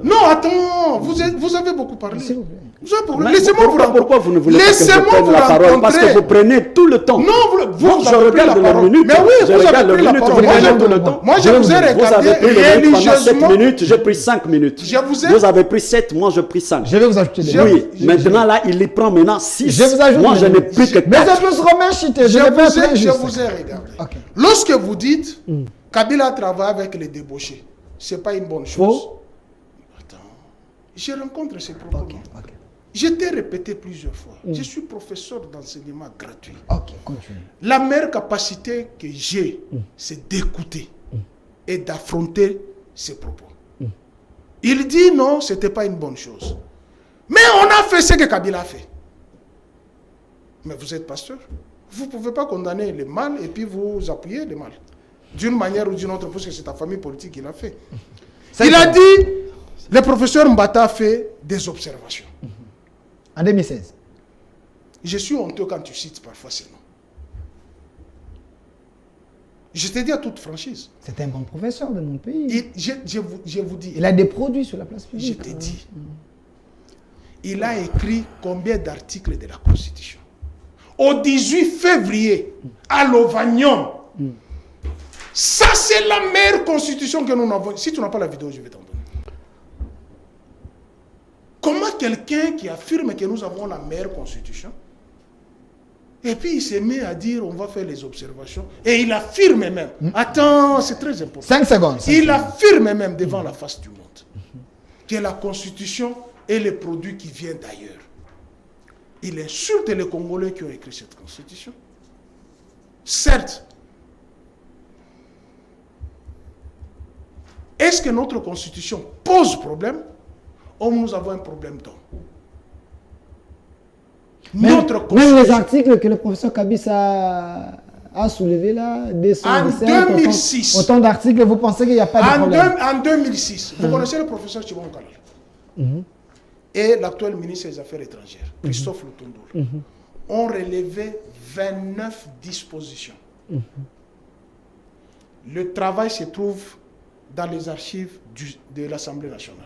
Non, attends, vous avez beaucoup parlé. S'il vous plaît. Vous avez beaucoup- Mais Laissez-moi vous pourquoi vous ne voulez pas que je Laissez-moi prenne vous la parole? Parce que vous rencontrer. prenez tout le temps. Non, vous Moi, je avez pris regarde la les parole. minutes. Mais oui, Je vous regarde avez les pris la minutes. parole. Vous regardez tout le temps. Moi, je vous ai Vous regardé avez pris les minutes pendant 7 religieusement. minutes, j'ai pris 5 minutes. Je vous ai- Vous avez pris 7, moi je pris 5. Je vais vous ajouter des Je- mots. Oui, maintenant là, il les prend maintenant 6. Je vous ajoute Moi, des je n'ai mots. plus que Mais 4. c'est plus Romain Chité. Je vais pas être vous injuste. ai regardé. Ok. Lorsque vous dites Kabila travaille avec les débauchés, c'est pas une bonne chose. Faux. Attends, je rencontre ces propos. Ok, ok. Je t'ai répété plusieurs fois. Je suis professeur d'enseignement gratuit. Ok, continue. La meilleure capacité que j'ai, c'est d'écouter et d'affronter ses propos. Il dit non, ce n'était pas une bonne chose. Mais on a fait ce que Kabila a fait. Mais vous êtes pasteur. Vous ne pouvez pas condamner le mal et puis vous appuyer le mal. D'une manière ou d'une autre, parce que c'est ta famille politique qui l'a fait. Il a dit, le professeur Mbata a fait des observations. En 2016. Je suis honteux quand tu cites parfois ces noms. Je te dis à toute franchise. C'est un bon professeur de mon pays. Je vous dis, Il a des produits sur la place je publique. te dis, il a écrit combien d'articles de la Constitution? Au 18 février, à Lovagnon. Ça, c'est la meilleure Constitution que nous avons. Si tu n'as pas la vidéo, je vais t'en donner. Comment quelqu'un qui affirme que nous avons la meilleure Constitution, et puis il se met à dire on va faire les observations, et il affirme même, attends, c'est très important. 5 secondes. Il affirme même devant la face du monde que la Constitution est le produit qui vient d'ailleurs. Il insulte les Congolais qui ont écrit cette Constitution. Certes, est-ce que notre Constitution pose problème ou nous avons un problème d'homme? Même les articles que le professeur Kabisa a soulevés là, En 2006. autant d'articles, vous pensez qu'il n'y a pas de problème? En 2006, vous connaissez le professeur Chibon Kalal et l'actuel ministre des Affaires étrangères, Christophe Lutundoul, ont relevé 29 dispositions. Le travail se trouve dans les archives de l'Assemblée nationale.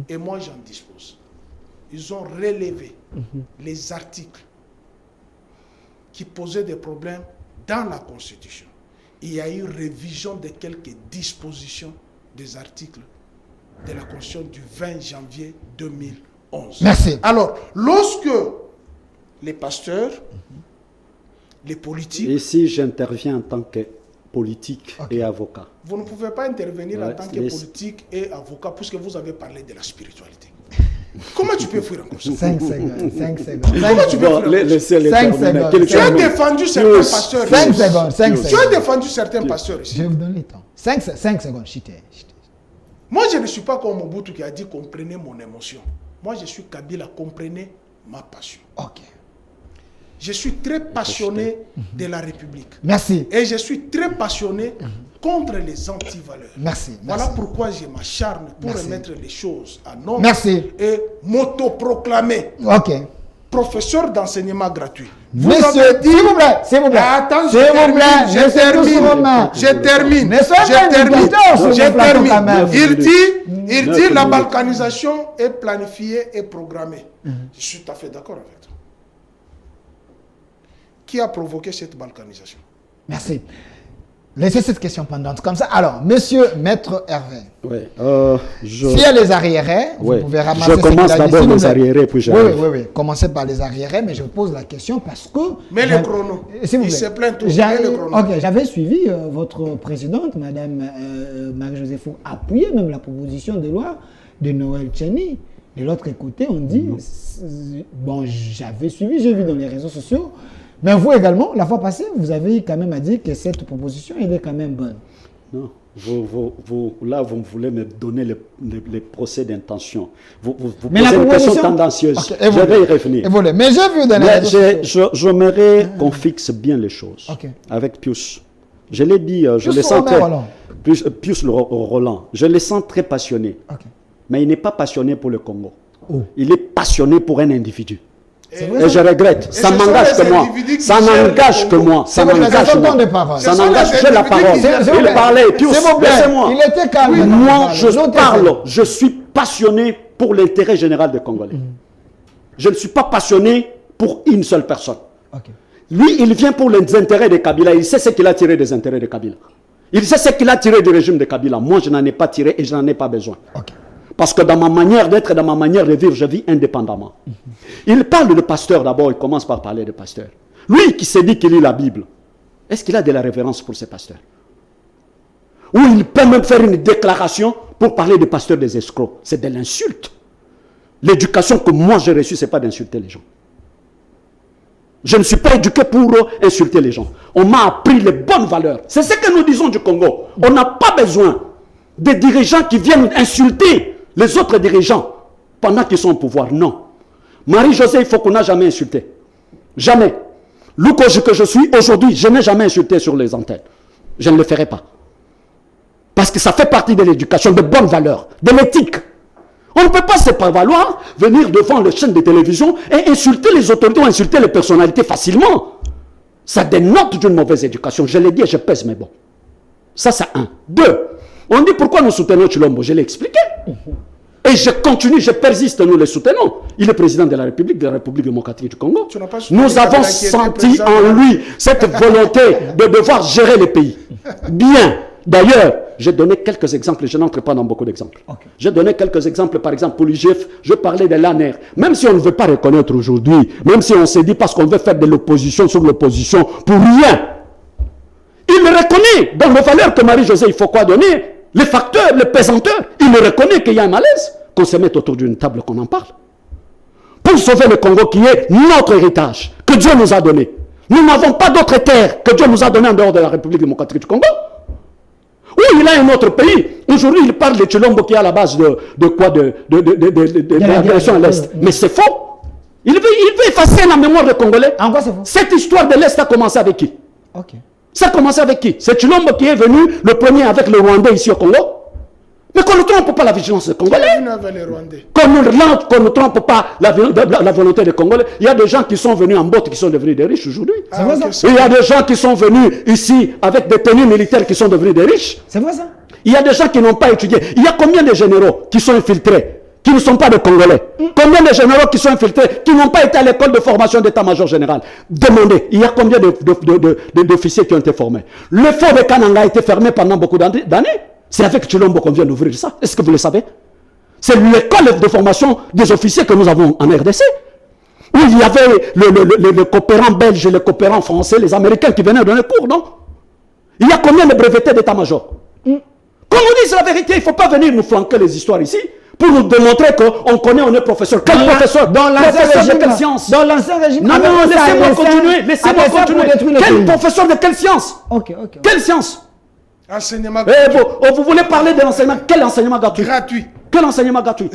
Et moi, j'en dispose. Ils ont relevé les articles qui posaient des problèmes dans la Constitution. Il y a eu révision de quelques dispositions des articles de la Constitution du 20 janvier 2011. Merci. Alors, lorsque les pasteurs, les politiques... Ici, j'interviens en tant que politique et avocat. Vous ne pouvez pas intervenir en Ouais, tant que les- politique et avocat puisque vous avez parlé de la spiritualité. Comment tu peux fuir encore ça? 5 secondes. 5 secondes. Comment tu peux Bon, fuir laissez-les Cinq terminer. secondes. Quel Tu as calme. défendu certains Pius, pasteurs. 5 ici. secondes. 5 Pius. Tu as secondes. défendu certains pasteurs Je ici. vais vous donner le temps. 5 secondes, Chité. Moi, je ne suis pas comme Mobutu qui a dit comprenez mon émotion. Moi, je suis Kabila, comprenez ma passion. Ok. Je suis très passionné de la République. Merci. Et je suis très passionné contre les antivaleurs. Merci. Voilà Merci. pourquoi je m'acharne pour Merci. remettre les choses à norme Merci. et m'autoproclamer Ok. professeur d'enseignement gratuit. Vous Monsieur, avez dit... s'il vous plaît, s'il vous plaît. Attends, S'il vous plaît, je laissez tous termine. Romain. Je termine. Ne soyez pas Je termine. dictateur sur Je le plateau termine. quand même. Il dit Neuf la minutes. balkanisation est planifiée et programmée. Je suis tout à fait d'accord avec toi. Qui a provoqué cette balkanisation? Merci. Laissez cette question pendante comme ça. Alors, monsieur Maître Hervé, Ouais, s'il y a les arriérés, Ouais. vous pouvez ramasser Je ce qu'il commence a dit, d'abord s'il vous les plaît. arriérés, puis Oui, j'arrive. oui, oui. Commencez par les arriérés, mais je vous pose la question parce que... Mais le chrono. S'il vous Il plaît. se plaint tout. J'ai- Mais le chrono. Ok, j'avais suivi votre présidente, Madame Marie-Joseph, appuyer même la proposition de loi de Noël Tchani. De l'autre côté, on dit... Bon, j'avais suivi, j'ai vu dans les réseaux sociaux. Mais vous également, la fois passée, vous avez quand même dit que cette proposition, elle est quand même bonne. Non. Là, vous voulez me donner les procès d'intention. Vous Mais posez la une question proposition- tendancieuse. Ok, je vais y revenir. Évoluer. Mais j'ai vu dans les Mais réseaux sociaux. j'aimerais qu'on fixe bien les choses Ok. avec Pius. Je l'ai dit, je Pius le sens très... Roland. Pius Roland. Je le sens très passionné. Ok. Mais il n'est pas passionné pour le Congo. Oh. Il est passionné pour un individu. C'est vrai, Et ça? je regrette. Ça ce sont n'engage les que moi. individus qui Ça gèrent le n'engage que Congo. moi. Ça C'est vrai, n'engage c'est son que temps de moi. parole. Ça Ce sont n'engage les que la individus parole. qui gèrent le Il Congo. parlait. Pius, S'il vous plaît, laissez-moi. il était calme. Moi, je Notez parle. ça. Je suis passionné pour l'intérêt général des Congolais. Je ne suis pas passionné pour une seule personne. Ok. Lui, il vient pour les intérêts de Kabila. Il sait ce qu'il a tiré des intérêts de Kabila. Il sait ce qu'il a tiré du régime de Kabila. Moi, je n'en ai pas tiré et je n'en ai pas besoin. Ok. Parce que dans ma manière d'être, dans ma manière de vivre, je vis indépendamment. Il parle de pasteur d'abord, il commence par parler de pasteur. Lui qui s'est dit qu'il lit la Bible, est-ce qu'il a de la révérence pour ces pasteurs? Ou il peut même faire une déclaration pour parler des pasteurs des escrocs. C'est de l'insulte. L'éducation que moi j'ai reçue, ce n'est pas d'insulter les gens. Je ne suis pas éduqué pour insulter les gens. On m'a appris les bonnes valeurs. C'est ce que nous disons du Congo. On n'a pas besoin des dirigeants qui viennent insulter les autres dirigeants pendant qu'ils sont au pouvoir. Non. Marie-Josée, il faut qu'on n'a jamais insulté. Jamais. Lukoji que je suis, aujourd'hui, je n'ai jamais insulté sur les antennes. Je ne le ferai pas. Parce que ça fait partie de l'éducation, de bonnes valeurs, de l'éthique. On ne peut pas se prévaloir, venir devant les chaînes de télévision et insulter les autorités ou insulter les personnalités facilement. Ça dénote d'une mauvaise éducation. Je l'ai dit et je pèse mes mots. Ça, c'est un. Deux, on dit pourquoi nous soutenons Tshilombo. Je l'ai expliqué. Et je continue, je persiste, nous le soutenons. Il est président de la République démocratique du Congo. Tu n'as pas soutenu Nous avons Kabila qui était senti président de en la- lui cette volonté de devoir gérer le pays. Bien. D'ailleurs, j'ai donné quelques exemples, je n'entre pas dans beaucoup d'exemples. Ok. J'ai donné quelques exemples, par exemple, pour l'IGF, je parlais de l'ANER. Même si on ne veut pas reconnaître aujourd'hui, même si on s'est dit parce qu'on veut faire de l'opposition sur l'opposition, pour rien. Il le reconnaît dans les valeurs que Marie-Josée, il faut quoi donner, les facteurs, les pesanteurs. Il le reconnaît qu'il y a un malaise, qu'on se mette autour d'une table, qu'on en parle. Pour sauver le Congo qui est notre héritage, que Dieu nous a donné. Nous n'avons pas d'autre terre que Dieu nous a donné en dehors de la République démocratique du Congo. Oui, il a un autre pays. Aujourd'hui, il parle de Tshilombo qui est à la base de quoi? De l'agression à l'Est. Mais c'est faux. Il veut effacer la mémoire des Congolais. En quoi c'est faux? Cette histoire de l'Est a commencé avec qui? Ok. Ça a commencé avec qui? C'est Tshilombo qui est venu le premier avec le Rwandais ici au Congo. Mais qu'on ne trompe pas la vigilance des Qui est Congolais. venu avec les Rwandais? Qu'on ne trompe pas la volonté des Congolais. Il y a des gens qui sont venus en botte qui sont devenus des riches aujourd'hui. Ah, vrai, ok, ça? Il y a des gens qui sont venus ici avec des tenues militaires qui sont devenus des riches. C'est vrai ça? Il y a des gens qui n'ont pas étudié. Il y a combien de généraux qui sont infiltrés, qui ne sont pas des Congolais? Combien de généraux qui sont infiltrés, qui n'ont pas été à l'école de formation d'état-major général? Demandez, il y a combien d'officiers qui ont été formés? Le fort de Kananga a été fermé pendant beaucoup d'années. C'est avec Tshilombo qu'on vient d'ouvrir ça. Est-ce que vous le savez? C'est l'école de formation des officiers que nous avons en RDC. Où il y avait le coopérant belge, le coopérant français, les Américains qui venaient donner cours, non? Il y a combien de brevetés d'état-major? Qu'on nous dise la vérité, il ne faut pas venir nous flanquer les histoires ici pour nous démontrer qu'on connaît, on est professeur. Quel professeur? Dans l'ancien Professeur de régime. quelle science? Dans l'ancien régime. Non, avec non, ça, laissez-moi les continuer. saints, Laissez-moi avec ça, pour continuer. détruire le Quel pays. professeur de quelle science? Ok. Quelle science? Enseignement Vous voulez parler de l'enseignement? Quel enseignement gratuit? gratuit. Quel enseignement gratuit?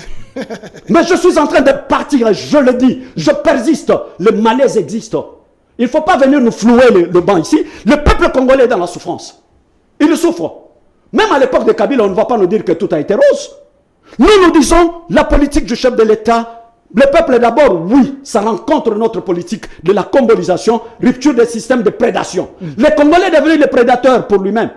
Mais je suis en train de partir, je le dis, je persiste, le malaise existe. Il ne faut pas venir nous flouer le banc ici. Le peuple congolais est dans la souffrance. Il souffre. Même à l'époque de Kabila, on ne va pas nous dire que tout a été rose. Nous disons, la politique du chef de l'État, le peuple d'abord, oui, ça rencontre notre politique de la combolisation, rupture des systèmes de prédation. Le Congolais est devenu le prédateur pour lui-même.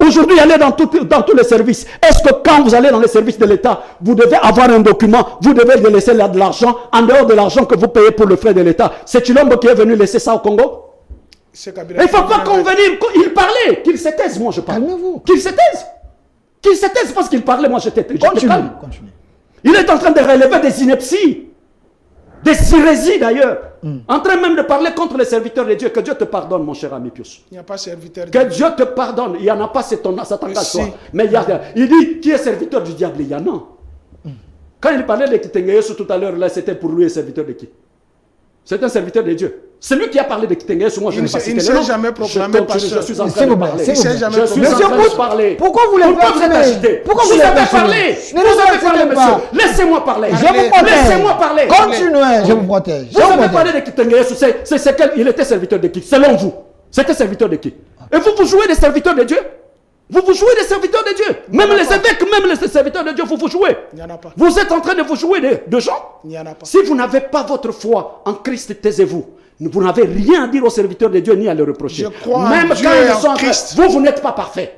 Aujourd'hui, aller dans tous les services. Est-ce que quand vous allez dans les services de l'État, vous devez avoir un document, vous devez laisser là de l'argent, en dehors de l'argent que vous payez pour le frais de l'État? C'est Tshilombo qui est venu laisser ça au Congo? C'est Kabila Il ne faut qui pas vient qu'on avec- vienne, il parlait, qu'il se taise, moi je parle. Calmez-vous. Qu'il se taise. Qu'il se taise parce qu'il parlait, moi j'étais Continue. calme. Continue. Il est en train de relever des inepties, des hérésies d'ailleurs, en train même de parler contre les serviteurs de Dieu. Que Dieu te pardonne, mon cher ami Pius. Il n'y a pas serviteur. Que Dieu te pardonne. Il n'y en a pas, ça t'engage Si. toi. Mais il dit, qui est serviteur du diable? Il y en a. Quand il parlait de Kitengeyesu tout à l'heure, là, c'était pour lui un serviteur de qui? C'est un serviteur de Dieu. Celui qui a parlé de Kitengele, moi je n'ai pas cité Il ne le s'est nom. jamais proclamé Je suis en train S'il de vous plaît, parler. s'il vous plaît. Je suis en Monsieur train de Boutte, parler. pourquoi vous les Pourquoi vous êtes perturbez? agité? Pourquoi vous Vous les avez perturbez? parlé. Ne Vous nous avez insultez parlé, pas. monsieur. Laissez-moi parler. Je vous protège. Laissez-moi parler. Continuez, je vous protège. Vous avez parlé de Kitengele, il était serviteur de qui? Selon vous, c'était serviteur de qui? Et vous jouez des serviteurs de Dieu? Vous jouez des serviteurs de Dieu? Même les évêques, même les serviteurs de Dieu, vous jouez. Il n'y en a pas. Vous êtes en train de vous jouer de gens? Il n'y en a pas. Si vous n'avez pas votre foi en Christ, taisez-vous. Vous n'avez rien à dire aux serviteurs de Dieu ni à le reprocher. Je crois même en Dieu quand et ils en sont en train, Christ. vous n'êtes pas parfait.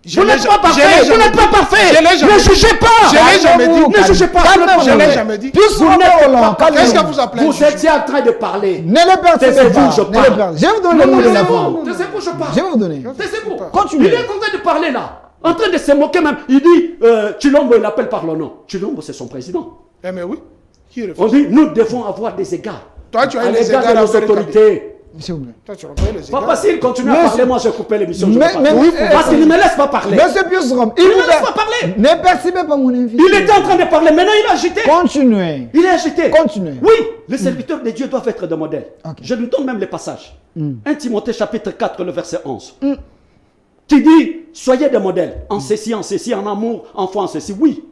Je Vous l'ai n'êtes ja- pas parfait. je l'ai Vous jamais n'êtes pas dit. parfait. Je l'ai jamais Ne dit. jugez pas. Je l'ai jamais dit. Ne jugez pas. Je l'ai jamais dit. Tous Vous n'êtes pas parfait. Qu'est-ce que vous appelez? Vous étiez en train de parler. Ne les perturbez Taisez-vous, pas. je Ne les parle. perturbez. Je vais vous donner le nom de la femme. Taisez-vous, je parle. Je vais vous donner. Taisez-vous. Continuez. Il est en train de parler là. En train de se moquer même. Il dit, Chilombo, il l'appelle par le nom. Chilombo, c'est son président. Eh mais oui. Qui refuse? On dit, nous devons avoir des égards. Toi, tu as à eu les l'égard égards de nos envers Kabila. autorités. S'il vous plaît. Toi, tu as eu les égards. Papa, s'il continue à Monsieur- parler, moi je vais couper l'émission. je Mais- vais pas. mais- Oui, mais- parce qu'il ne me laisse pas parler. Monsieur Pius-Rom, Il ne me laisse pas parler. Ne perturbez pas mon invité. Il était en train de parler, maintenant il est agité. Continuez. Il est agité. Continuez. Oui, les serviteurs de Dieu doivent être des modèles. Ok. Je lui donne même les passages. 1 Timothée chapitre 4, le verset 11. Qui dit, soyez des modèles, en ceci, en amour, en foi, en ceci. Oui,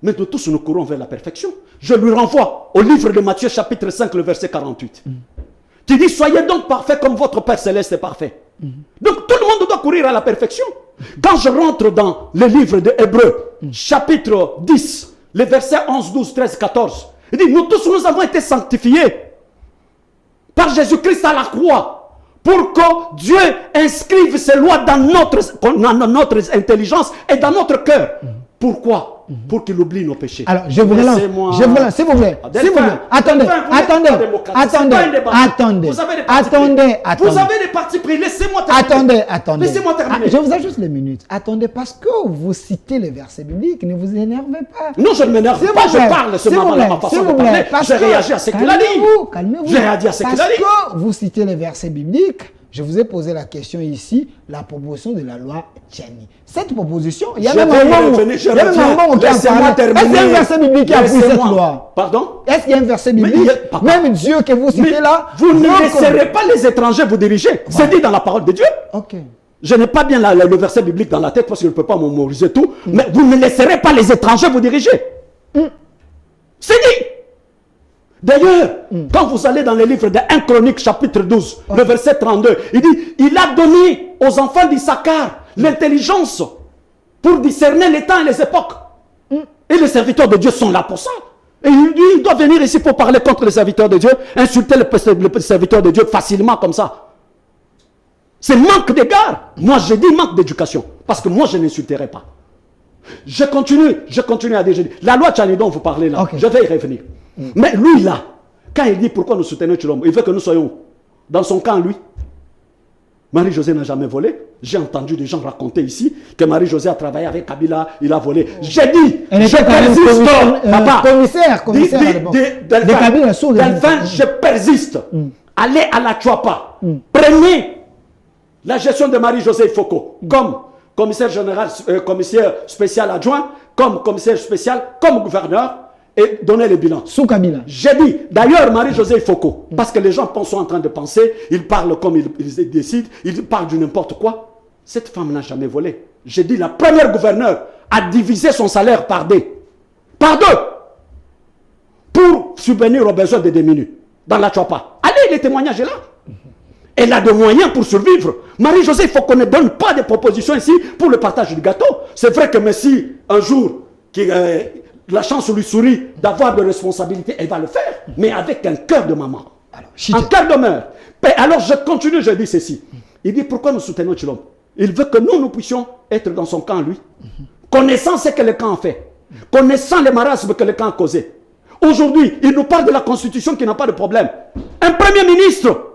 mais nous tous nous courons vers la perfection. Je lui renvoie au livre de Matthieu chapitre 5, le verset 48. Qui dit, soyez donc parfaits comme votre Père Céleste est parfait. Donc tout le monde doit courir à la perfection. Quand je rentre dans le livre de Hébreux, chapitre 10, les versets 11, 12, 13, 14, il dit, nous tous nous avons été sanctifiés par Jésus-Christ à la croix pour que Dieu inscrive ses lois dans notre intelligence et dans notre cœur. Pourquoi? Pour qu'il oublie nos péchés. Alors, je vous relance. Laissez-moi- Je vous relance, s'il vous plaît. Delphin, S'il vous plaît. Attendez, Delphin, vous n'êtes attendez, pas démocrate. C'est attendez, pas un débat. attendez, Vous avez des partis attendez, pris. attendez. Vous avez des partis pris. Laissez-moi terminer. Attendez, attendez. Laissez-moi terminer. Ah, je vous ajoute les minutes. Attendez, parce que vous citez les versets bibliques, ne vous énervez pas. Non, je ne m'énerve S'il pas, vous je plaît, parle s'il seulement vous à ma plaît, façon s'il de vous parler. plaît, parce J'ai que- réagi à ce qu'il a dit. Calmez-vous, calmez-vous. J'ai réagi à ce qu'il a dit. Parce que vous citez les versets bibliques, je vous ai posé la question ici, la proposition de la loi Tchani. Cette proposition, il y a Je même vais un y moment revenir, je il y a même reviens. un moment qui a Laissez-moi parlé. Est-ce qu'il y a un terminer. verset biblique qui appuie cette Laissez-moi. loi? Pardon? Est-ce qu'il y a un verset Mais biblique? il y a- papa. Même Dieu que vous citez Mais là. vous ne veut laisserez pas les étrangers vous diriger. C'est dit dans la parole de Dieu. Ok. Je n'ai pas bien le verset biblique dans la tête parce que je ne peux pas mémoriser tout. Mais vous ne laisserez pas les étrangers vous diriger. C'est dit. D'ailleurs, quand vous allez dans le livre de 1 Chronique chapitre 12, le verset 32, il dit, il a donné aux enfants d'Issachar l'intelligence pour discerner les temps et les époques. Et les serviteurs de Dieu sont là pour ça. Et il doit venir ici pour parler contre les serviteurs de Dieu, insulter les serviteurs de Dieu facilement comme ça. C'est manque d'égard. Moi, je dis manque d'éducation. Parce que moi, je n'insulterai pas. Je continue à dire. La loi Tchani dont vous parlez là, Okay. je vais y revenir. Mais lui là, quand il dit pourquoi nous soutenons Chilombo, il veut que nous soyons dans son camp, lui. Marie-Josée n'a jamais volé. J'ai entendu des gens raconter ici que Marie-Josée a travaillé avec Kabila, il a volé. J'ai dit, Elle je était quand même persiste, papa. commissaire à l'époque. Delphin, De Kabila, sous le- Delphin, je persiste. Allez à la Chouapa. Prenez la gestion de Marie-Josée Foko comme commissaire général, commissaire spécial adjoint, comme commissaire spécial, comme gouverneur, et donnez le bilan. Sous Kabila. J'ai dit, d'ailleurs, Marie-Josée Foko, parce que les gens sont en train de penser, ils parlent comme ils décident, ils parlent de n'importe quoi. Cette femme n'a jamais volé. J'ai dit, la première gouverneure a divisé son salaire par deux. Par deux. Pour subvenir aux besoins des démunis. Dans la Chouapa. Allez, les témoignages là. Elle a des moyens pour survivre. Marie-Josée, il faut qu'on ne donne pas de propositions ici pour le partage du gâteau. C'est vrai que Messi, un jour, la chance lui sourit d'avoir des responsabilités, elle va le faire, mais avec un cœur de maman. Un cœur de mère. Alors je continue, je dis ceci. Il dit, pourquoi nous soutenons Chilombo? Il veut que nous puissions être dans son camp, lui. Connaissant ce que le camp a fait. Connaissant les marasmes que le camp a causé. Aujourd'hui, il nous parle de la Constitution qui n'a pas de problème. Un Premier ministre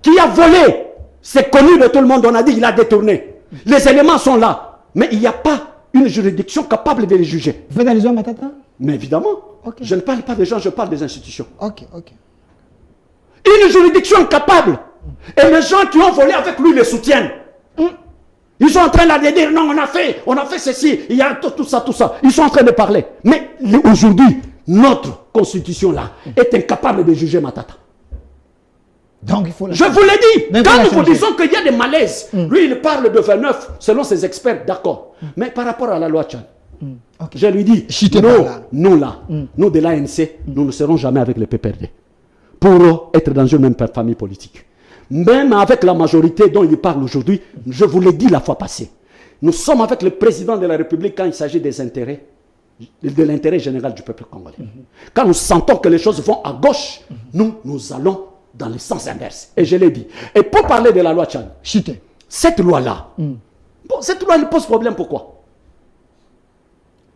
qui a volé, c'est connu de tout le monde, on a dit il a détourné. Les éléments sont là, mais il n'y a pas une juridiction capable de les juger. Vous faites allusion à Matata? Mais évidemment, Okay. je ne parle pas des gens, je parle des institutions. Ok, ok. Une juridiction capable. Et les gens qui ont volé avec lui le soutiennent. Ils sont en train là de dire non, on a fait ceci, il y a tout ça. Ils sont en train de parler. Mais aujourd'hui, notre constitution là est incapable de juger Matata. Donc, il faut Je vous l'ai dit. Mais Quand il nous faut vous la disons qu'il y a des malaises, lui, il parle de 29 selon ses experts, d'accord. Mais par rapport à la loi Tchad, Ok. je lui dis, Chutez par là. nous de l'ANC, nous ne serons jamais avec le PPRD pour être dans une même famille politique. Même avec la majorité dont il parle aujourd'hui, je vous l'ai dit la fois passée, nous sommes avec le président de la République quand il s'agit des intérêts, de l'intérêt général du peuple congolais. Quand nous sentons que les choses vont à gauche, nous allons dans le sens inverse. Et je l'ai dit. Et pour parler de la loi Tchad, Chutez. cette loi-là, bon, cette loi, elle pose problème, pourquoi?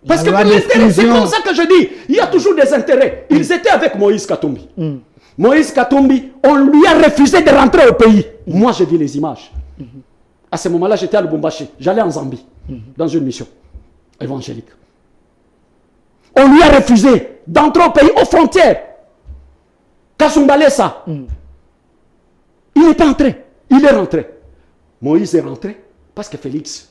Parce que loi pour l'intérêt, c'est d'exclusion. comme ça que je dis, il y a toujours des intérêts. Ils étaient avec Moïse Katumbi. Moïse Katumbi, on lui a refusé de rentrer au pays. Moi, j'ai vu les images. À ce moment-là, j'étais à Lubumbashi. J'allais en Zambie, dans une mission évangélique. On lui a refusé d'entrer au pays, aux frontières. Kasumbalesa. Il n'est pas entré. Il est rentré. Moïse est rentré parce que Félix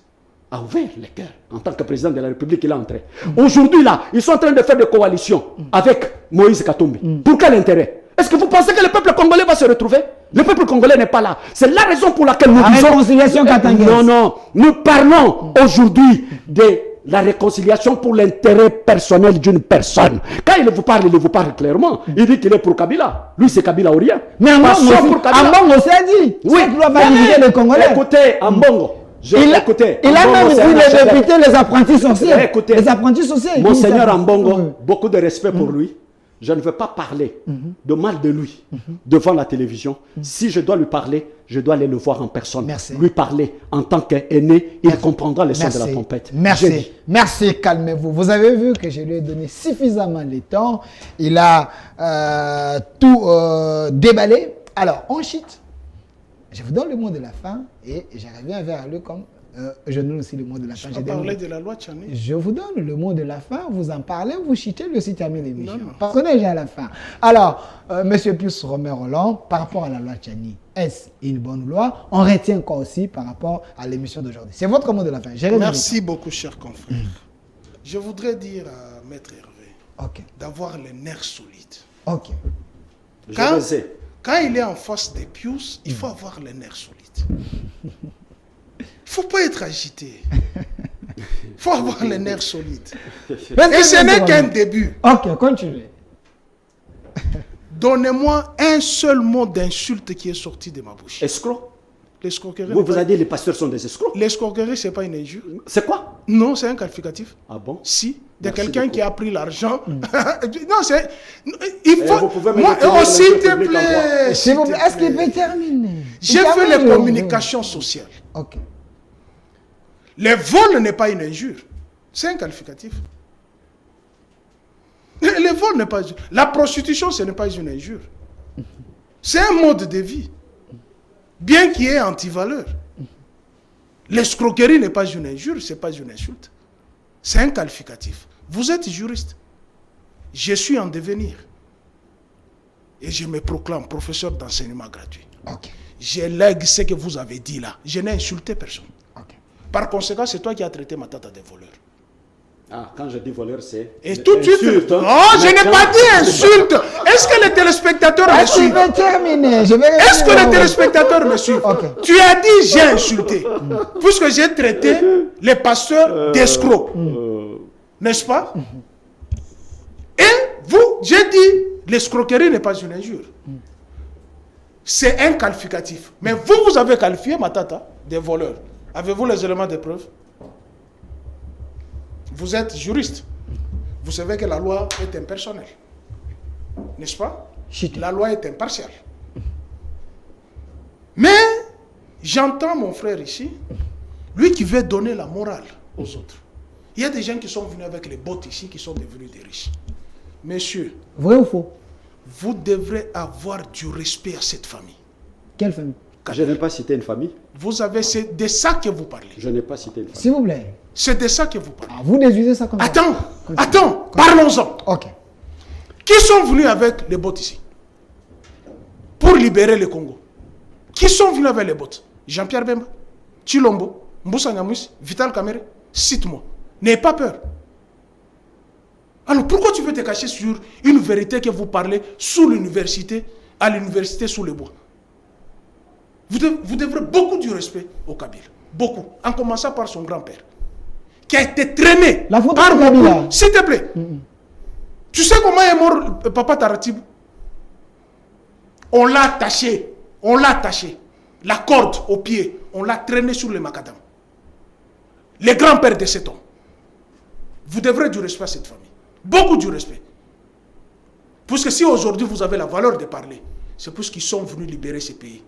a ouvert les cœurs. En tant que président de la République, il est entré. Aujourd'hui, là, ils sont en train de faire des coalitions avec Moïse Katumbi. Pour quel intérêt? Est-ce que vous pensez que le peuple congolais va se retrouver? Le peuple congolais n'est pas là. C'est la raison pour laquelle nous disons... réconciliation katangaise. Non, non. Nous parlons aujourd'hui de la réconciliation pour l'intérêt personnel d'une personne. Quand il vous parle clairement. Il dit qu'il est pour Kabila. Lui, c'est Kabila ou rien. Mais Passons pour Kabila. Ambongo aussi a dit. Oui. Cette loi va diviser les Congolais. Écoutez, Ambongo. Il a même dit les députés, les apprentis sorciers. Écoutez, les apprentis sorciers. Monseigneur Ambongo, Oui. beaucoup de respect pour lui. Je ne veux pas parler de mal de lui devant la télévision. Si je dois lui parler, je dois aller le voir en personne. Merci. Lui parler en tant qu'aîné, il comprendra les sons de la trompette. Je Merci. dis. Merci, calmez-vous. Vous avez vu que je lui ai donné suffisamment de temps. Il a tout déballé. Alors, on chute. Je vous donne le mot de la fin et je reviens vers lui comme je donne aussi le mot de la fin. On parlait de la loi Tchani. Je vous donne le mot de la fin, vous en parlez, vous chutez, lui aussi termine l'émission. Non, non. Parce qu'on est déjà à la fin. Alors, Monsieur Pius Romain Roland, par rapport à la loi Tchani, est-ce une bonne loi? On retient quoi aussi par rapport à l'émission d'aujourd'hui? C'est votre mot de la fin. Jérémy Merci beaucoup, chers confrères. Je voudrais dire à Maître Hervé Ok, d'avoir les nerfs solides. ok. Je Quand, le sais. quand il est en face des Pius, il faut avoir les nerfs solides. Il ne faut pas être agité. Il faut avoir les nerfs solides. Et ce n'est qu'un début. Ok, continuez. Donnez-moi un seul mot d'insulte qui est sorti de ma bouche. Escroc. L'escroquerie, Vous avez dit que les pasteurs sont des escrocs. l'escroquerie, ce n'est pas une injure. C'est quoi? Non, c'est un qualificatif. Ah bon? Si, de Merci quelqu'un beaucoup. qui a pris l'argent. Non, c'est. Il faut. vous pouvez me Moi, retirer oh, le s'il te public en plaît. droit. S'il vous plaît, s'il te est-ce qu'il plaît. peut terminer? J'ai fait les communications sociales. Ok. Le vol n'est pas une injure. C'est un qualificatif. Le vol n'est pas. La prostitution, ce n'est pas une injure. C'est un mode de vie. Bien qu'il y ait antivaleur. L'escroquerie n'est pas une injure, ce n'est pas une insulte. C'est un qualificatif. Vous êtes juriste. Je suis en devenir. Et je me proclame professeur d'enseignement gratuit. Ok. Je lègue ce que vous avez dit là. Je n'ai insulté personne. Ok. Par conséquent, c'est toi qui as traité ma tata de voleur. Ah, quand je dis voleur, c'est... Et tout de suite... insulte, hein. Oh, je Mais n'ai quand- pas dit insulte. Est-ce que les téléspectateurs me Est-ce qu'il suivent? peut terminer? Je vais Est-ce que les téléspectateurs me suivent? Ok. Tu as dit j'ai insulté. Puisque j'ai traité les pasteurs d'escrocs. N'est-ce pas? Et vous, j'ai dit l'escroquerie n'est pas une injure. C'est un qualificatif. Mais vous, vous avez qualifié ma tata de voleur. Avez-vous les éléments de preuve? Vous êtes juriste. Vous savez que la loi est impersonnelle. N'est-ce pas? Chut. La loi est impartiale. Mais j'entends mon frère ici, lui qui veut donner la morale aux autres. Il y a des gens qui sont venus avec les bottes ici, qui sont devenus des riches. Messieurs, Vrai ou faux? vous devrez avoir du respect à cette famille. Quelle famille? Je n'ai pas cité une famille. Vous avez, c'est de ça que vous parlez. Je n'ai pas cité une famille. S'il vous plaît. C'est de ça que vous parlez. Ah, vous déduisez ça comme ça. Attends, parlons-en. Ok. Qui sont venus avec les bottes ici pour libérer le Congo? Qui sont venus avec les bottes? Jean-Pierre Bemba, Chilombo, Mboussa Nyamusi, Vital Kamere. Cite-moi. N'ayez pas peur. Alors pourquoi tu veux te cacher sur une vérité que vous parlez sous l'université, à l'université sous les bois? Vous devrez beaucoup du respect au Kabyle. Beaucoup. En commençant par son grand-père, qui a été traîné La photo par de Kabila. S'il te plaît. Tu sais comment est mort Papa Taratibou? On l'a attaché. On l'a attaché. La corde au pied. On l'a traîné sur le macadam. Les grands-pères de cet homme. Vous devrez du respect à cette famille. Beaucoup du respect. Puisque si aujourd'hui vous avez la valeur de parler, c'est parce qu'ils sont venus libérer ce pays.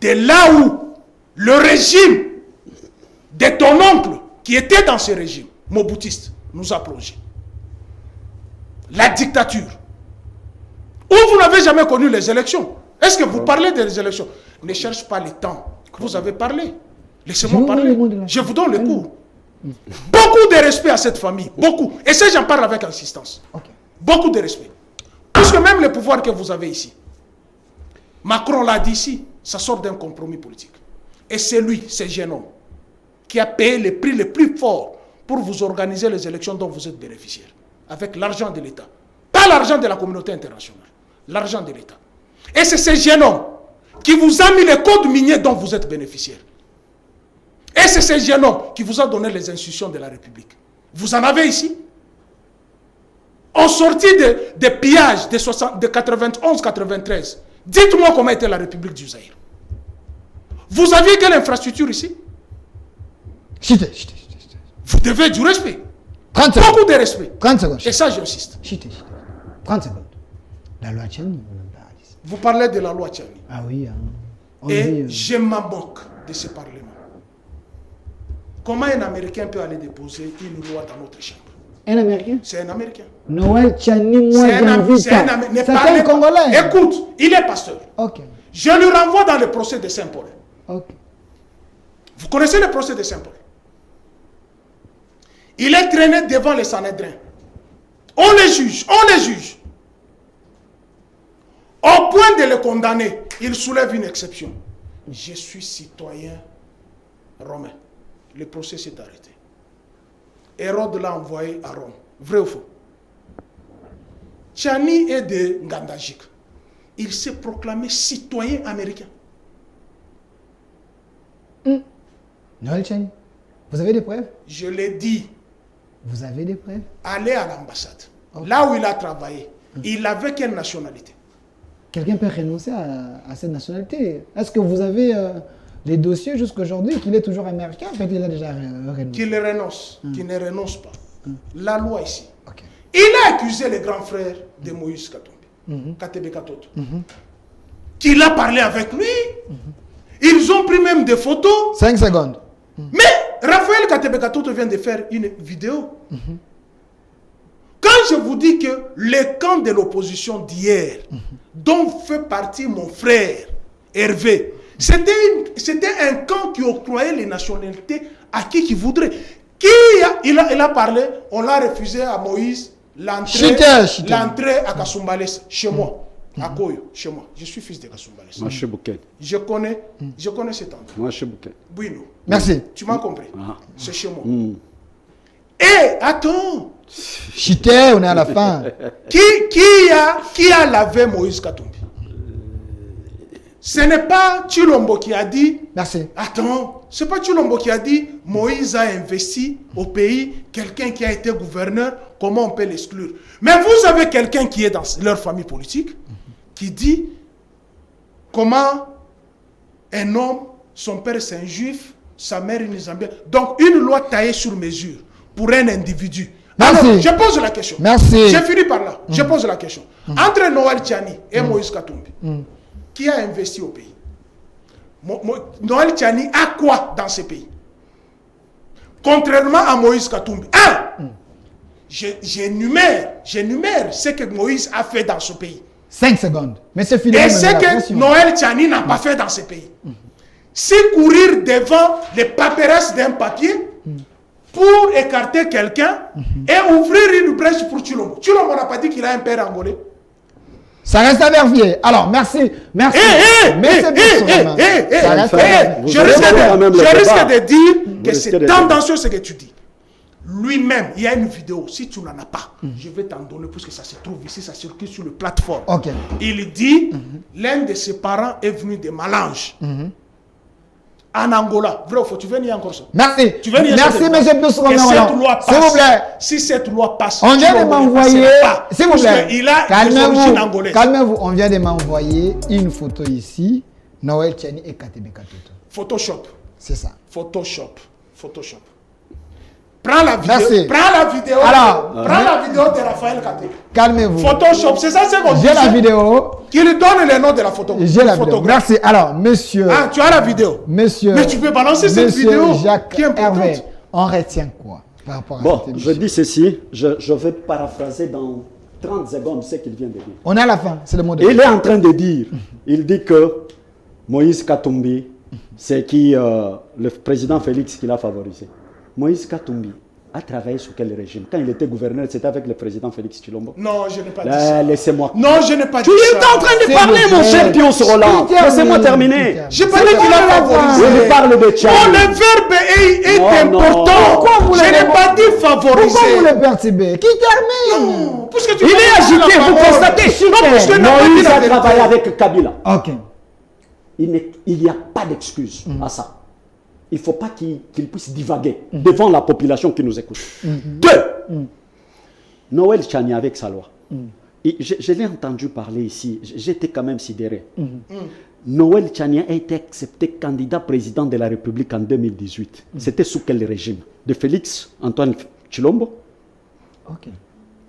De là où le régime de ton oncle, qui était dans ce régime, moboutiste, nous a plongé. La dictature. Où vous n'avez jamais connu les élections. Est-ce que vous parlez des élections? Ne cherche pas le temps que vous avez parlé. Laissez-moi parler. Je vous donne le cours. Beaucoup de respect à cette famille. Beaucoup. Et ça, j'en parle avec insistance. Beaucoup de respect. Puisque même le pouvoir que vous avez ici, Macron l'a dit ici, ça sort d'un compromis politique. Et c'est lui, ce jeune homme, qui a payé le prix le plus fort pour vous organiser les élections dont vous êtes bénéficiaire. Avec l'argent de l'État. Pas l'argent de la communauté internationale. L'argent de l'État. Et c'est ce jeune homme qui vous a mis les codes miniers dont vous êtes bénéficiaire. Et c'est ce jeune homme qui vous a donné les institutions de la République. Vous en avez ici? En sortie des pillages de 91-93, dites-moi comment était la République du Zaïre. Vous aviez quelle infrastructure ici? Vous devez du respect. 30 secondes. Beaucoup de respect. 30 secondes. Et ça, j'insiste. 30 secondes. La loi Tchani. Vous parlez de la loi Tchani. Ah oui. Hein. Et je m'en moque de ce Parlement. Comment un Américain peut aller déposer une loi dans notre chambre? Un Américain? C'est un Américain. Noël Tchani, moi j'invite pas. C'est un Congolais. Écoute, il est pasteur. Ok. Je le renvoie dans le procès de Saint-Paul. Ok. Vous connaissez le procès de Saint-Paul? Il est traîné devant les Sanhédrins. On les juge, on les juge. Au point de le condamner, il soulève une exception. Je suis citoyen romain. Le procès s'est arrêté. Hérode l'a envoyé à Rome. Vrai ou faux? Tchani est de Ngandajik. Il s'est proclamé citoyen américain. Noël Tchani, vous avez des preuves? Je l'ai dit. Vous avez des preuves? Allez à l'ambassade. Okay. Là où il a travaillé, il avait quelle nationalité? Quelqu'un peut renoncer à cette nationalité. Est-ce que vous avez les dossiers jusqu'à aujourd'hui qu'il est toujours américain? En fait, il a déjà renoncé. Qu'il renonce, qu'il ne renonce pas. La loi ici. Okay. Il a accusé les grands frères de Moïse Katumbi, Katebe Katoto, qu'il a parlé avec lui. Ils ont pris même des photos. 5 secondes. Mais Raphaël Katebe Katoto vient de faire une vidéo. Quand je vous dis que le camp de l'opposition d'hier, dont fait partie mon frère Hervé, c'était un camp qui octroyait les nationalités à qui voudrait. Il a parlé, on l'a refusé à Moïse, l'entrée à Kassumbales, chez moi, à Koyo, chez moi. Je suis fils de Kassumbales. Je connais cet endroit. Bouino. Merci. Tu m'as compris. C'est chez moi. Et attends. Chité, on est à la fin. Qui a lavé Moïse Katumbi? Ce n'est pas Chilombo qui a dit. Merci. Attends, ce n'est pas Chilombo qui a dit Moïse a investi au pays quelqu'un qui a été gouverneur, comment on peut l'exclure? Mais vous avez quelqu'un qui est dans leur famille politique qui dit comment un homme, son père c'est un juif, sa mère une zambienne. Donc une loi taillée sur mesure pour un individu. Merci. Alors, je pose la question. Merci. J'ai fini par là. Je pose la question. Entre Noël Tchani et Moïse Katumbi, qui a investi au pays? Noël Tchani a quoi dans ce pays? Contrairement à Moïse Katumbi. J'énumère ce que Moïse a fait dans ce pays. 5 secondes. Mais c'est fini. Et ce que Noël Tchani n'a pas fait dans ce pays. Si courir devant les paperasses d'un papier pour écarter quelqu'un et ouvrir une brèche pour Chilombo. Chilombo n'a pas dit qu'il a un père angolais. Ça reste à vérifier. Alors, merci. Merci. Je risque de dire que c'est tendancieux ce que tu dis. lui-même, il y a une vidéo. Si tu n'en as pas, je vais t'en donner puisque ça se trouve ici, ça circule sur le plateforme. Ok. Il dit, l'un de ses parents est venu de Malange. En Angola. Vrai ou faux? Tu veux nier encore ça? Merci. Tu veux nier Merci, ça? monsieur Boussou. Et cette loi passe. S'il vous plaît. Si cette loi passe, On vient de m'envoyer. S'il vous plaît. Il a des origines angolaises. Calmez-vous. On vient de m'envoyer une photo ici. Noël Tchani et Katebe Katoto. Photoshop. C'est ça. Photoshop. Photoshop. Prends la vidéo. Merci. Prends la vidéo. Alors, prends la vidéo de Raphaël Katebe. Calmez-vous. Photoshop, c'est ça, c'est qu'on dit. J'ai la vidéo. Qui lui donne le nom de la photo. J'ai la vidéo. Merci. Alors, monsieur. Ah, tu as la vidéo. Monsieur. Mais tu peux balancer cette vidéo. Jacques qui est importante. Hervé, on retient quoi par rapport à Bon, cette je émission? dis ceci, je vais paraphraser dans 30 secondes ce qu'il vient de dire. On est à la fin, c'est le mot de Il est en train de dire, il dit que Moïse Katumbi, c'est qui le président Félix qui l'a favorisé. Moïse Katumbi a travaillé sous quel régime? Quand il était gouverneur, c'était avec le président Félix Chilombo. Non, je n'ai pas dit ça. Laissez-moi. Non, je n'ai pas dit Tu ça. es en train de parler, mon cher Pion Sorolan. Laissez-moi terminer. J'ai pas dit qu'il a favorisé. Je lui parle de Tchad. Oh, le verbe est Non, important. non. Pourquoi vous Je l'avez- n'ai pas dit favoriser. Pourquoi vous le perturbez? Qui termine? Non, puisque tu Il est commences agité, la vous parole. constatez. Non, parce que n'a pas dit Moïse la a vérité. travaillé avec Kabila. Ok. Il n'y a pas d'excuse à ça. Il ne faut pas qu'il puisse divaguer devant la population qui nous écoute. Deux, Noël Tchani avec sa loi. Et je l'ai entendu parler ici, j'étais quand même sidéré. Noël Tchani a été accepté candidat président de la République en 2018. C'était sous quel régime? De Félix Antoine Chilombo? Ok.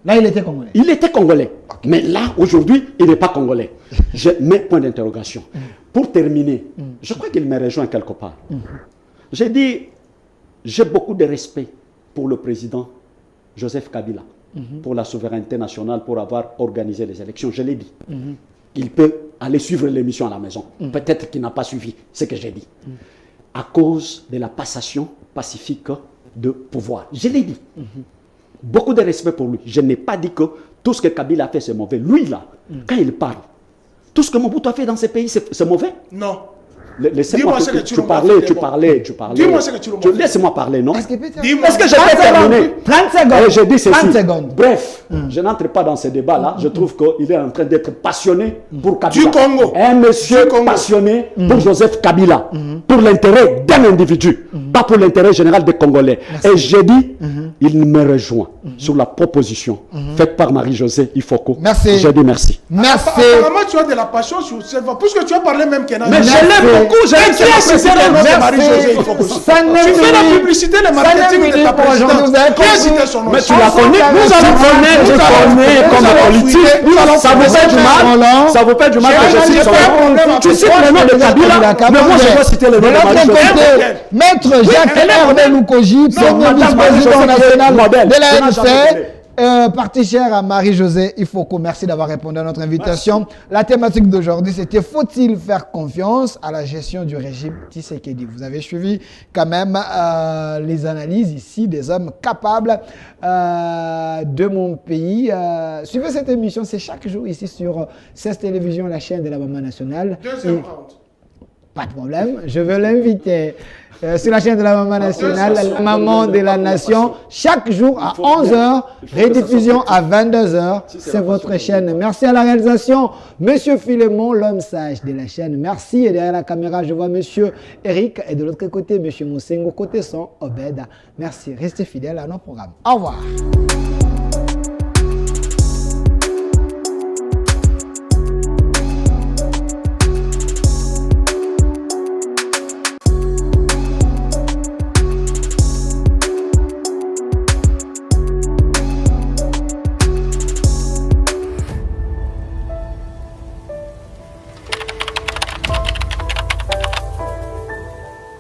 Là, il était congolais. Il était congolais. Mais là, aujourd'hui, il n'est pas congolais. Je mets point d'interrogation. Pour terminer, je crois qu'il me rejoint quelque part. J'ai dit, j'ai beaucoup de respect pour le président Joseph Kabila, pour la souveraineté nationale, pour avoir organisé les élections. Je l'ai dit. Il peut aller suivre l'émission à la maison. Peut-être qu'il n'a pas suivi ce que j'ai dit. À cause de la passation pacifique de pouvoir. Je l'ai dit. Beaucoup de respect pour lui. Je n'ai pas dit que tout ce que Kabila a fait, c'est mauvais. Lui, là, quand il parle, tout ce que Mobutu a fait dans ces pays, c'est mauvais. Non. Laissez-moi, Dis-moi ce que tu Chilombo parlais. a fait. Dis-moi ce que Chilombo a fait. Laisse-moi parler, non? Est-ce que peut-être- Dis-moi. Est-ce que j'ai 30 pas terminé? 30 secondes. Et j'ai dit ceci. 30 secondes. Bref, je n'entre pas dans ce débat-là. Je trouve qu'il est en train d'être passionné pour Kabila. Du Congo. Un monsieur Du Congo. passionné pour Joseph Kabila. Pour l'intérêt d'un individu. Pas pour l'intérêt général des Congolais. Et j'ai dit, il me rejoint sur la proposition faite par Marie-Josée Ifoko. Merci. J'ai dit merci. Merci. Apparemment, tu as de la passion sur cette voix. Puisque tu as parlé même Kenan. Mais je l'aime beaucoup. J'ai Qui a cité le nom de Marie-Josée Ifoko? Merci. Tu fais la publicité, le marketing de ta pour aujourd'hui, présidente. vous avez Qui a compris. cité son nom? Mais tu la connais, nous allons connaître, je connais comme politique, ça vous fait du mal, ça vous fait du mal que je cite son nom. Tu cites le nom de Kabila, mais moi je dois citer le nom de Marie-Josée. Maître Jacques Hervé Loukoji, premier Madame vice-président Marie-Josée, national modèle. de la Je n'ai jamais RNC, parti cher à Marie-Josée Ifoko. Merci d'avoir répondu à notre invitation. La thématique d'aujourd'hui, c'était faut-il faire confiance à la gestion du régime Tshisekedi? Vous avez suivi quand même les analyses ici des hommes capables de mon pays. Suivez cette émission, c'est chaque jour ici sur 16 Télévision, la chaîne de la Maman Nationale. Deuxième Et- round. pas de problème, je veux l'inviter sur la chaîne de la Maman Nationale, la Maman de la Nation, chaque jour à 11h, rediffusion à 22h. C'est votre chaîne. Merci à la réalisation, Monsieur Philémon, l'homme sage de la chaîne. Merci. Et derrière la caméra, je vois Monsieur Eric. Et de l'autre côté, Monsieur Moussengo, côté son, Obed. Merci. Restez fidèles à nos programmes. Au revoir.